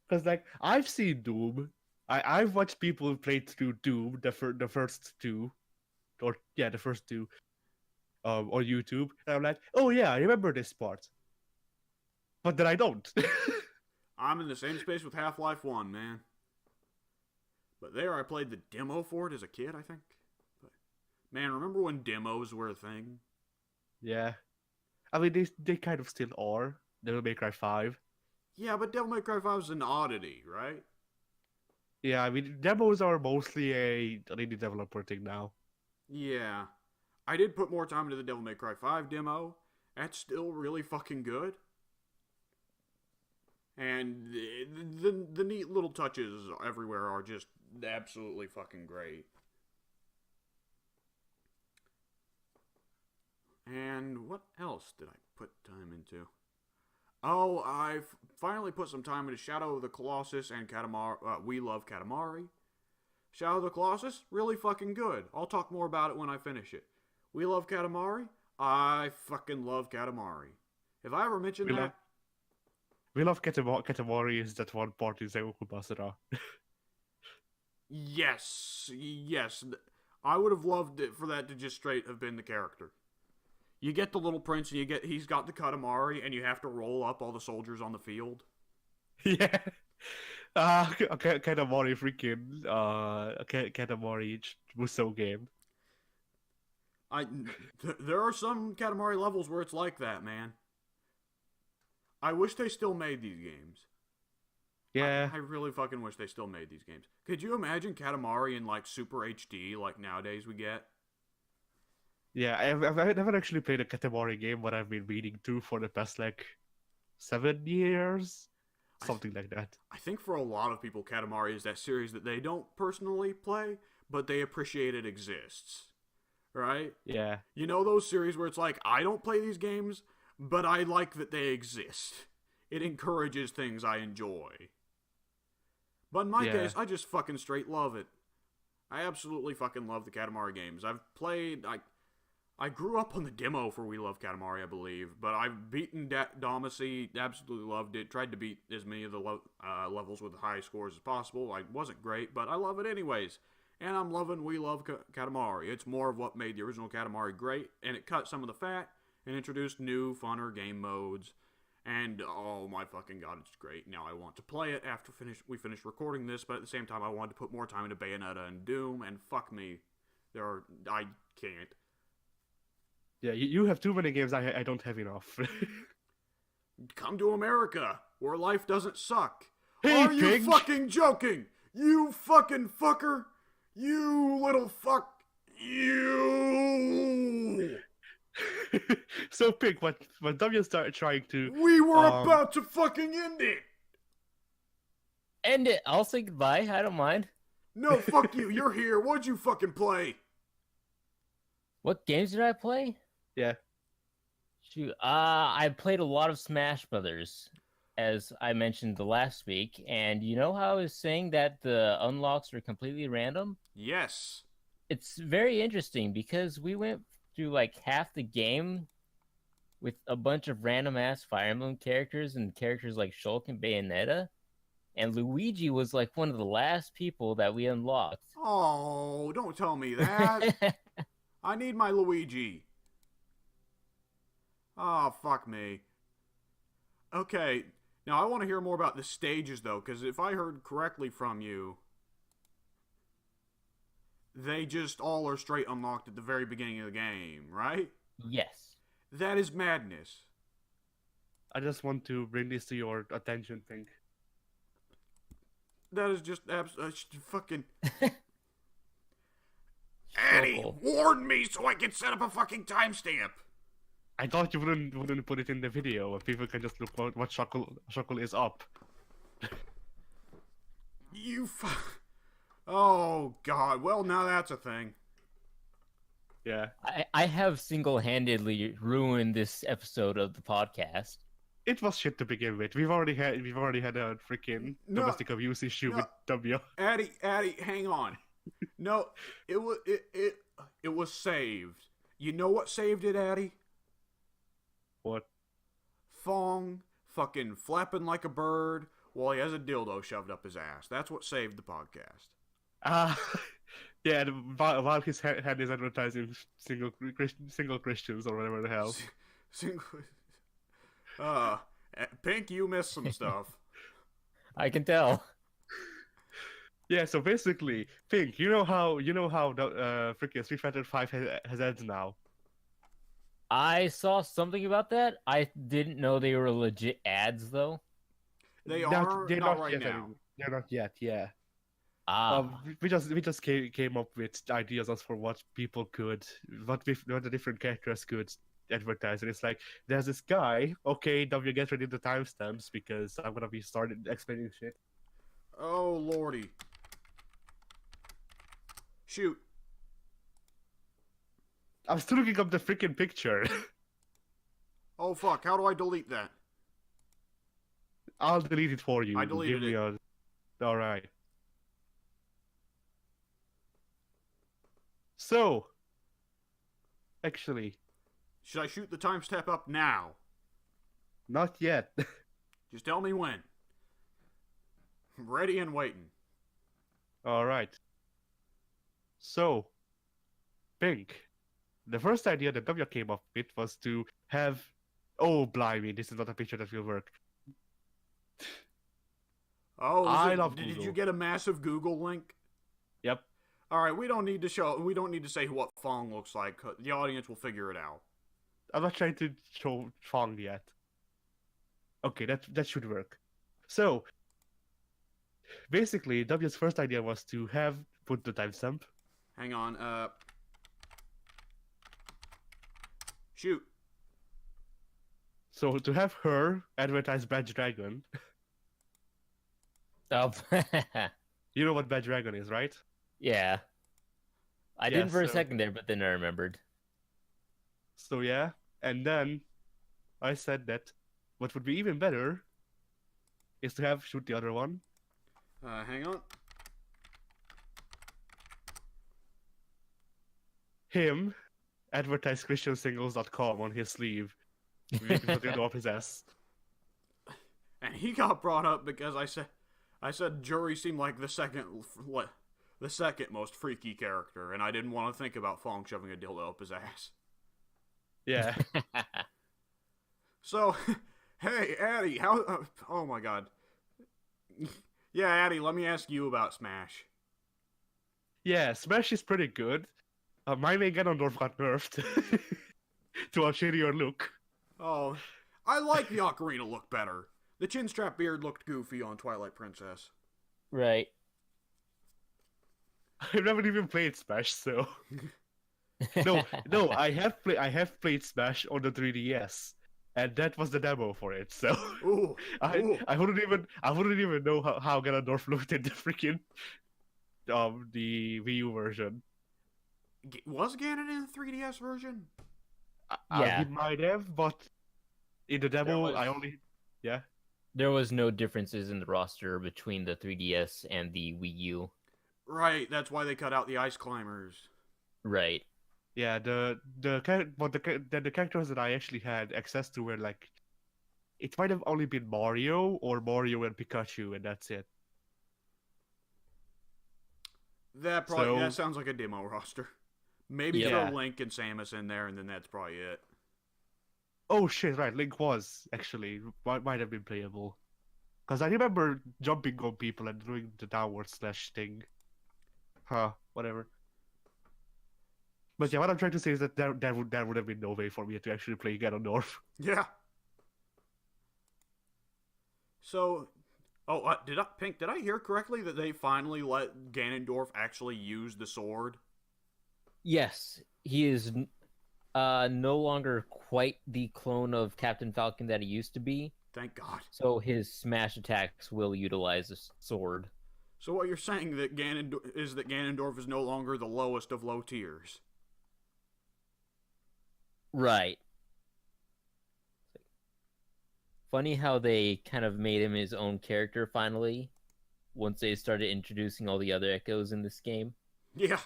because like I've seen Doom, I've watched people play through Doom, the first two, or yeah, the first two, on YouTube, and I'm like, oh yeah, I remember this part, but then I don't. I'm in the same space with Half-Life 1, man. But there, I played the demo for it as a kid, I think. But man, remember when demos were a thing? Yeah, I mean they kind of still are. Devil May Cry 5. Yeah, but Devil May Cry 5 is an oddity, right? Yeah, I mean demos are mostly a indie developer thing now. Yeah. I did put more time into the Devil May Cry 5 demo. That's still really fucking good. And the neat little touches everywhere are just absolutely fucking great. And what else did I put time into? Oh, I've finally put some time into Shadow of the Colossus and Katamari. We Love Katamari. Shadow of the Colossus, really fucking good. I'll talk more about it when I finish it. We Love Katamari. I fucking love Katamari. Have I ever mentioned that? We Love Katamari is that one part in Sengoku Basara. Yes. I would have loved it for that to just straight have been the character. You get the little prince, and he's got the Katamari, and you have to roll up all the soldiers on the field. Yeah. Katamari freaking Katamari Musou game. There are some Katamari levels where it's like that, man. I wish they still made these games. Yeah. I really fucking wish they still made these games. Could you imagine Katamari in like Super HD like nowadays we get? Yeah, I've never actually played a Katamari game, but I've been meaning to for the past like 7 years, something like that. I think for a lot of people, Katamari is that series that they don't personally play, but they appreciate it exists, right? Yeah. You know those series where it's like, I don't play these games, but I like that they exist. It encourages things I enjoy. But in my case, I just fucking straight love it. I absolutely fucking love the Katamari games. I've played, I grew up on the demo for We Love Katamari, I believe, but I've beaten Damacy, absolutely loved it, tried to beat as many of the levels with high scores as possible. I wasn't great, but I love it anyways. And I'm loving We Love Katamari. It's more of what made the original Katamari great, and it cut some of the fat and introduced new, funner game modes. And oh my fucking god, it's great. Now I want to play it after we finish recording this, but at the same time I wanted to put more time into Bayonetta and Doom, and fuck me. I can't. Yeah, you have too many games. I don't have enough. Come to America, where life doesn't suck. Hey, Are you fucking joking? You fucking fucker! You little fuck! You! So, Pig, when W started trying to... We were about to fucking end it! End it. I'll say goodbye. I don't mind. No, fuck you. You're here. What'd you fucking play? What games did I play? Yeah. Shoot, I played a lot of Smash Brothers, as I mentioned the last week. And you know how I was saying that the unlocks are completely random? Yes. It's very interesting because we went through like half the game with a bunch of random ass Fire Emblem characters and characters like Shulk and Bayonetta. And Luigi was like one of the last people that we unlocked. Oh, don't tell me that. I need my Luigi. Oh, fuck me. Okay, now I want to hear more about the stages, though, because if I heard correctly from you, they just all are straight unlocked at the very beginning of the game, right? Yes. That is madness. I just want to bring this to your attention, Pink. That is just fucking... Annie, warn me so I can set up a fucking timestamp. I thought you wouldn't put it in the video, and people can just look what Shuckle is up. Oh, God. Well, now that's a thing. Yeah. I have single-handedly ruined this episode of the podcast. It was shit to begin with. We've already had a freaking domestic abuse issue with W. Addy, hang on. No, it was saved. You know what saved it, Addy? What? Fong fucking flapping like a bird while he has a dildo shoved up his ass. That's what saved the podcast. Yeah, while his head is advertising single Christians or whatever the hell. Single. Pink, you missed some stuff. I can tell. Yeah, so basically, Pink, you know how the freaking Street Fighter 5 has ads now. I saw something about that. I didn't know they were legit ads though. They're not right yet now. anymore. They're not yet. Yeah. Ah, We just came up with ideas as for what people could, what the different characters could advertise, and it's like there's this guy. Okay, W, get ready the timestamps because I'm gonna be started explaining shit. Oh lordy. Shoot. I'm still looking up the freaking picture. Oh fuck, how do I delete that? I'll delete it for you. I deleted it. All right. So, actually, Should I shoot the timestamp up now? not yet. Just tell me when. I'm ready and waiting. All right. So, Pink, the first idea that W came up with was to have. Oh, blimey! This is not a picture that will work. Oh, Did did you get a massive Google link? Yep. All right, we don't need to say what Fong looks like. The audience will figure it out. I'm not trying to show Fong yet. Okay, that should work. So, basically, W's first idea was to put the timestamp. Hang on. Shoot. So to have her advertise Bad Dragon. oh. You know what Bad Dragon is, right? Yeah. I Yeah, didn't for a so- second there, but then I remembered. So yeah, and then I said that what would be even better is to have shoot the other one. Hang on. Him advertise christiansingles.com on his sleeve. With the dildo up his ass. And he got brought up because I said Jury seemed like the second most freaky character, and I didn't want to think about Fong shoving a dildo up his ass. Yeah. So, hey, Addy, how... oh my god. Yeah, Addy, let me ask you about Smash. Yeah, Smash is pretty good. My main Ganondorf got nerfed to a shittier look. Oh, I like the Ocarina look better. The chin strap beard looked goofy on Twilight Princess. Right. I've never even played Smash, so no, I have played Smash on the 3DS, and that was the demo for it. So Ooh, I wouldn't even know how Ganondorf looked in the freaking the Wii U version. Was Ganon in the 3DS version? Yeah. He might have, but in the demo, was- I only yeah. There was no differences in the roster between the 3DS and the Wii U. Right, that's why they cut out the Ice Climbers. Right. Yeah, the characters that I actually had access to were like, it might have only been Mario or Mario and Pikachu, and that's it. That sounds like a demo roster. Maybe Yeah. throw Link and Samus in there, and then that's probably it. Oh shit! Right, Link was actually might have been playable, because I remember jumping on people and doing the downward slash thing. Huh? Whatever. But yeah, what I'm trying to say is that there would have been no way for me to actually play Ganondorf. Yeah. So, did I hear correctly that they finally let Ganondorf actually use the sword? Yes, he is no longer quite the clone of Captain Falcon that he used to be. Thank God. So his smash attacks will utilize a sword. So what you're saying that Ganondorf is no longer the lowest of low tiers. Right. Funny how they kind of made him his own character finally, once they started introducing all the other Echoes in this game. Yeah.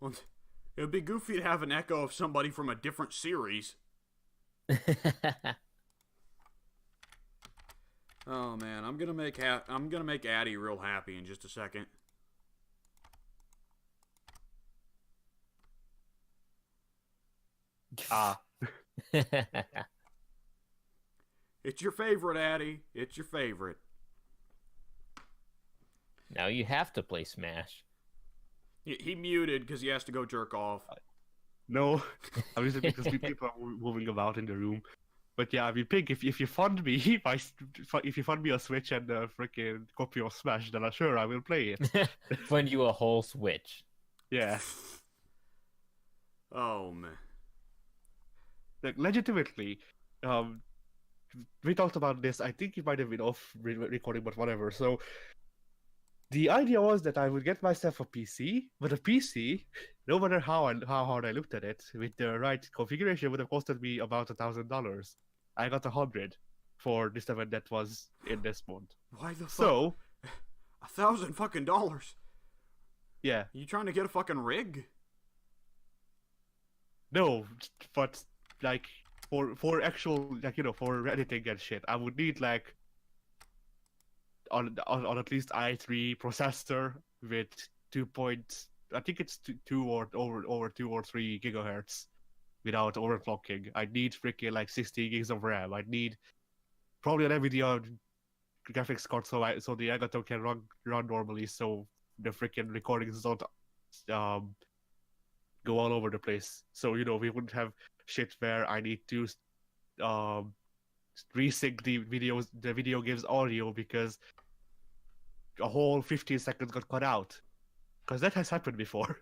Well, it would be goofy to have an echo of somebody from a different series. Oh man, I'm gonna make Addie real happy in just a second. Ah, It's your favorite, Addie. It's your favorite. Now you have to play Smash. He muted because he has to go jerk off. no. I'm just because people are moving about in the room. But yeah, I mean, Pink, if you fund me, if you fund me a Switch and a freaking copy of Smash, then sure I will play it. Fund you a whole Switch. Yeah, Oh man. like legitimately, um, we talked about this. I think it might have been off recording, but whatever. So the idea was that I would get myself a PC, but a PC, no matter how hard I looked at it, with the right configuration, would have costed me about $1,000. I got 100 for this event that was in this month. Why the fuck? So $1,000 fucking dollars. yeah, You trying to get a fucking rig? no, but like for actual like for editing and shit, I would need like on at least i3 processor with I think it's two or over 2 or 3 gigahertz without overclocking. I need freaking like 60 gigs of RAM. I need probably an NVIDIA graphics card so the Agato can run normally, so the freaking recordings don't go all over the place. So we wouldn't have shit where I need to resync the video game's audio because a whole 15 seconds got cut out, because that has happened before.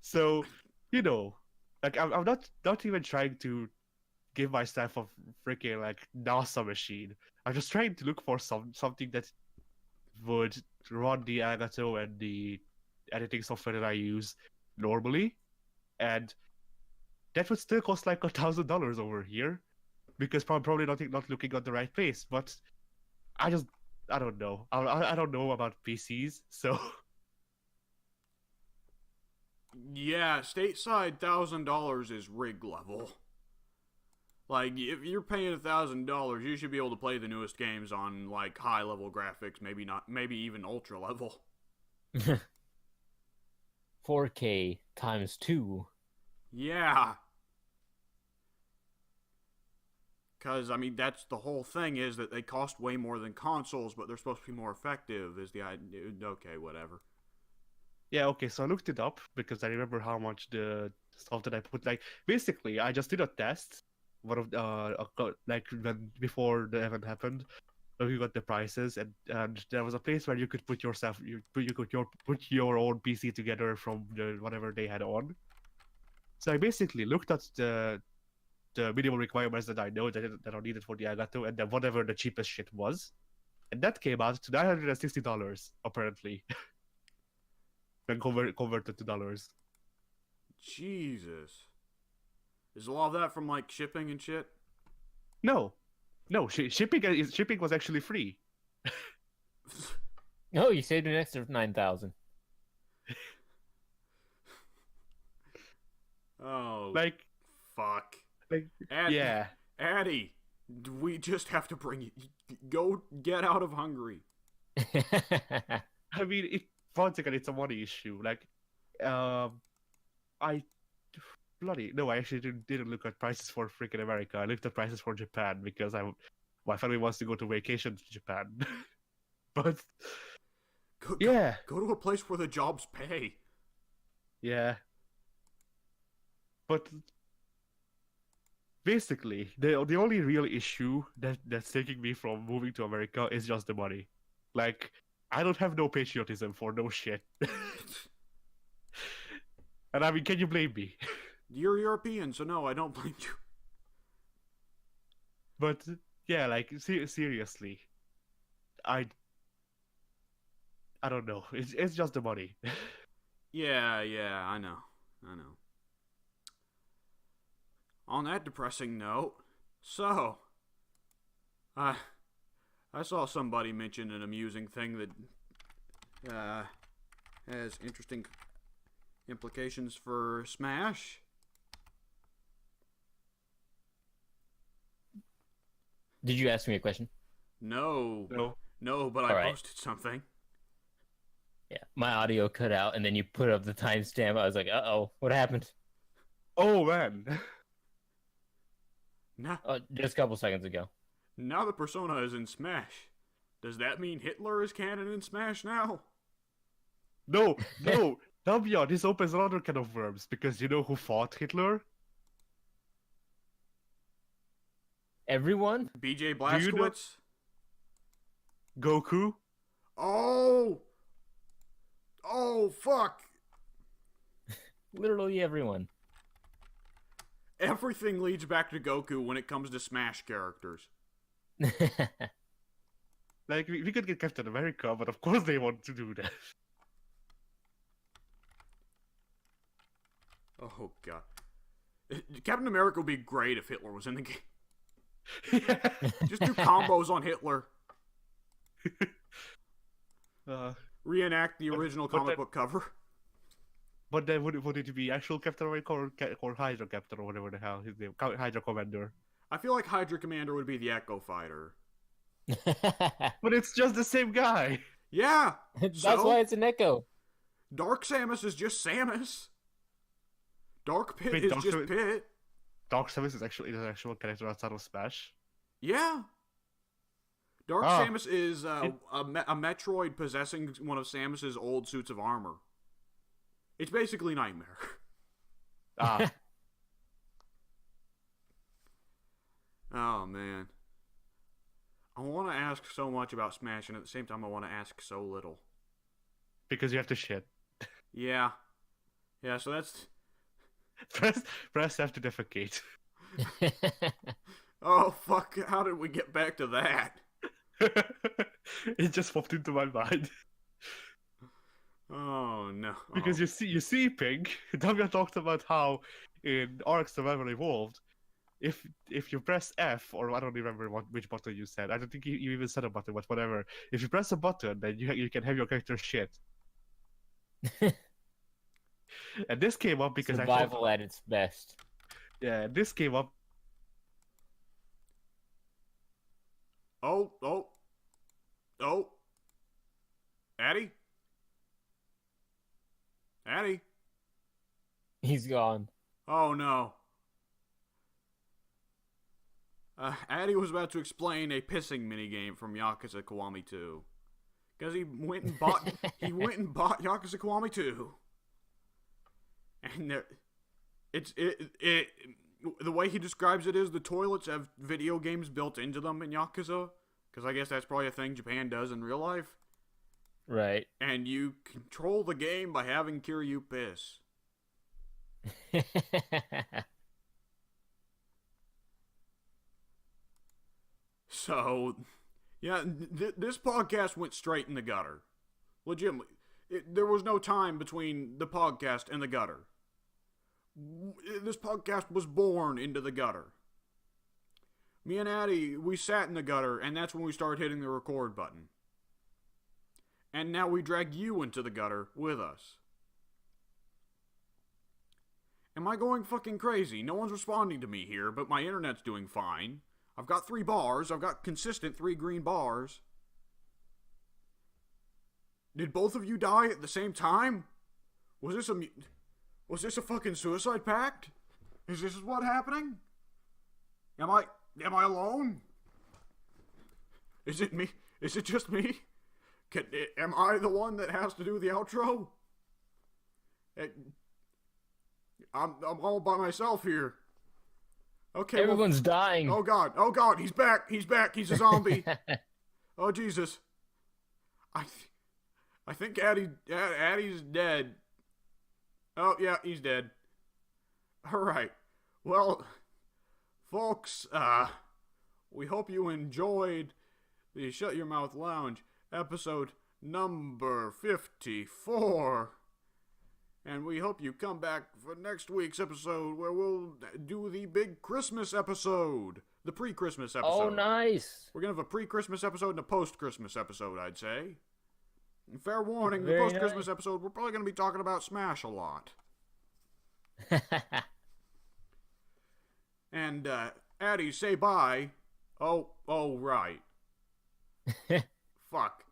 So like I'm not even trying to give myself a freaking like NASA machine. I'm just trying to look for something that would run the Agato and the editing software that I use normally, and that would still cost like $1,000 over here, because probably not looking at the right place. But I don't know. I don't know about PCs, so Yeah, stateside $1,000 is rig level. Like, if you're paying $1,000, you should be able to play the newest games on like high level graphics, maybe even ultra level. 4K times 2. Yeah. Because, I mean, that's the whole thing, is that they cost way more than consoles, but they're supposed to be more effective, is the idea. Okay, whatever. yeah, okay. So I looked it up because I remember how much the stuff that I put. Like, basically, I just did a test. One of like before the event happened, we got the prices, and there was a place where you could put put your own PC together from the whatever they had on. So I basically looked at the minimum requirements that I know that are needed for the Agato, and then whatever the cheapest shit was, and that came out to $960 apparently, when converted to dollars. Jesus. Is a lot of that from like shipping and shit? No, shipping was actually free. Oh, you saved an extra 9,000. Oh, Like, fuck. Addie, yeah. Addie, we just have to bring you. Go get out of Hungary. I mean, once again, it's a money issue. Like, I I actually didn't look at prices for freaking America. I looked at prices for Japan because my family wants to go to vacation to Japan. But yeah, Go to a place where the jobs pay. yeah. But basically, the only real issue that's taking me from moving to America is just the money. Like, I don't have no patriotism for no shit. And I mean, can you blame me? You're European, so no, I don't blame you. But yeah, like seriously, I don't know. It's just the money. Yeah, I know. On that depressing note, so I saw somebody mention an amusing thing that has interesting implications for Smash. Did you ask me a question? No. No. No, but I All right. posted something. Yeah, my audio cut out, and then you put up the timestamp. I was like, "Uh-oh, what happened?" Oh man. Now, Just a couple seconds ago. now the Persona is in Smash. Does that mean Hitler is canon in Smash now? No, no. Now beyond, this opens another can of worms because you know who fought Hitler? Everyone? BJ you know- Blazkowicz? Goku? Oh! Oh, fuck! Literally everyone. Everything leads back to Goku when it comes to Smash characters. Like, we could get Captain America, but of course they want to do that. Oh, God. Captain America would be great if Hitler was in the game. Yeah. Just do combos on Hitler. Reenact the original but comic then- book cover. But then would it be actual Captain America or Hydra Captain or whatever the hell his name? Hydra Commander. I feel like Hydra Commander would be the Echo Fighter. But it's just the same guy. Yeah! That's So? why it's an echo. Dark Samus is just Samus. Dark Pit Wait, is Dark just Samus- Pit. Dark Samus is actually an actual character outside of Smash. Yeah. Dark Ah. Samus is a Metroid possessing one of Samus's old suits of armor. It's basically Nightmare. Ah, Oh, man. I want to ask so much about Smash, and at the same time I want to ask so little. because you have to shit. Yeah. Yeah, so that's... Press F to defecate. Oh, fuck, how did we get back to that? It just popped into my mind. Oh, no. Because you see, Pink, Damia talked about how in Arc Survival Evolved, if you press F, or I don't remember which button you said. I don't think you even said a button, but whatever. If you press a button, then you can have your character shit. And this came up because Survival at its best. yeah, this came up. Oh. Addy? Addy? He's gone. Oh, no. Addy was about to explain a pissing minigame from Yakuza Kiwami 2. Because he went and bought Yakuza Kiwami 2. And the way he describes it is the toilets have video games built into them in Yakuza. Because I guess that's probably a thing Japan does in real life. Right. And you control the game by having Kiryu piss. So, yeah, this podcast went straight in the gutter. Legitimately. There was no time between the podcast and the gutter. This podcast was born into the gutter. Me and Addy, we sat in the gutter, and that's when we started hitting the record button. And now we drag you into the gutter with us. Am I going fucking crazy? No one's responding to me here, but my internet's doing fine. I've got 3 bars. I've got consistent 3 green bars. Did both of you die at the same time? Was this a fucking suicide pact? Is this what happening? Am I alone? Is it me? Is it just me? Am I the one that has to do the outro? I'm all by myself here. Okay. Everyone's dying. Oh god, he's back. He's a zombie. Oh Jesus. I think Addie's dead. Oh yeah, he's dead. Alright. Well, folks, we hope you enjoyed the Shut Your Mouth Lounge episode number 54. And we hope you come back for next week's episode where we'll do the big Christmas episode. The pre-Christmas episode. Oh, nice. We're going to have a pre-Christmas episode and a post-Christmas episode, I'd say. And fair warning, the Very post-Christmas nice. episode, we're probably going to be talking about Smash a lot. And, Addy, say bye. Oh, right. Fuck.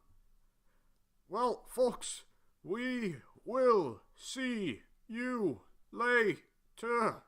Well, folks, we will see you later.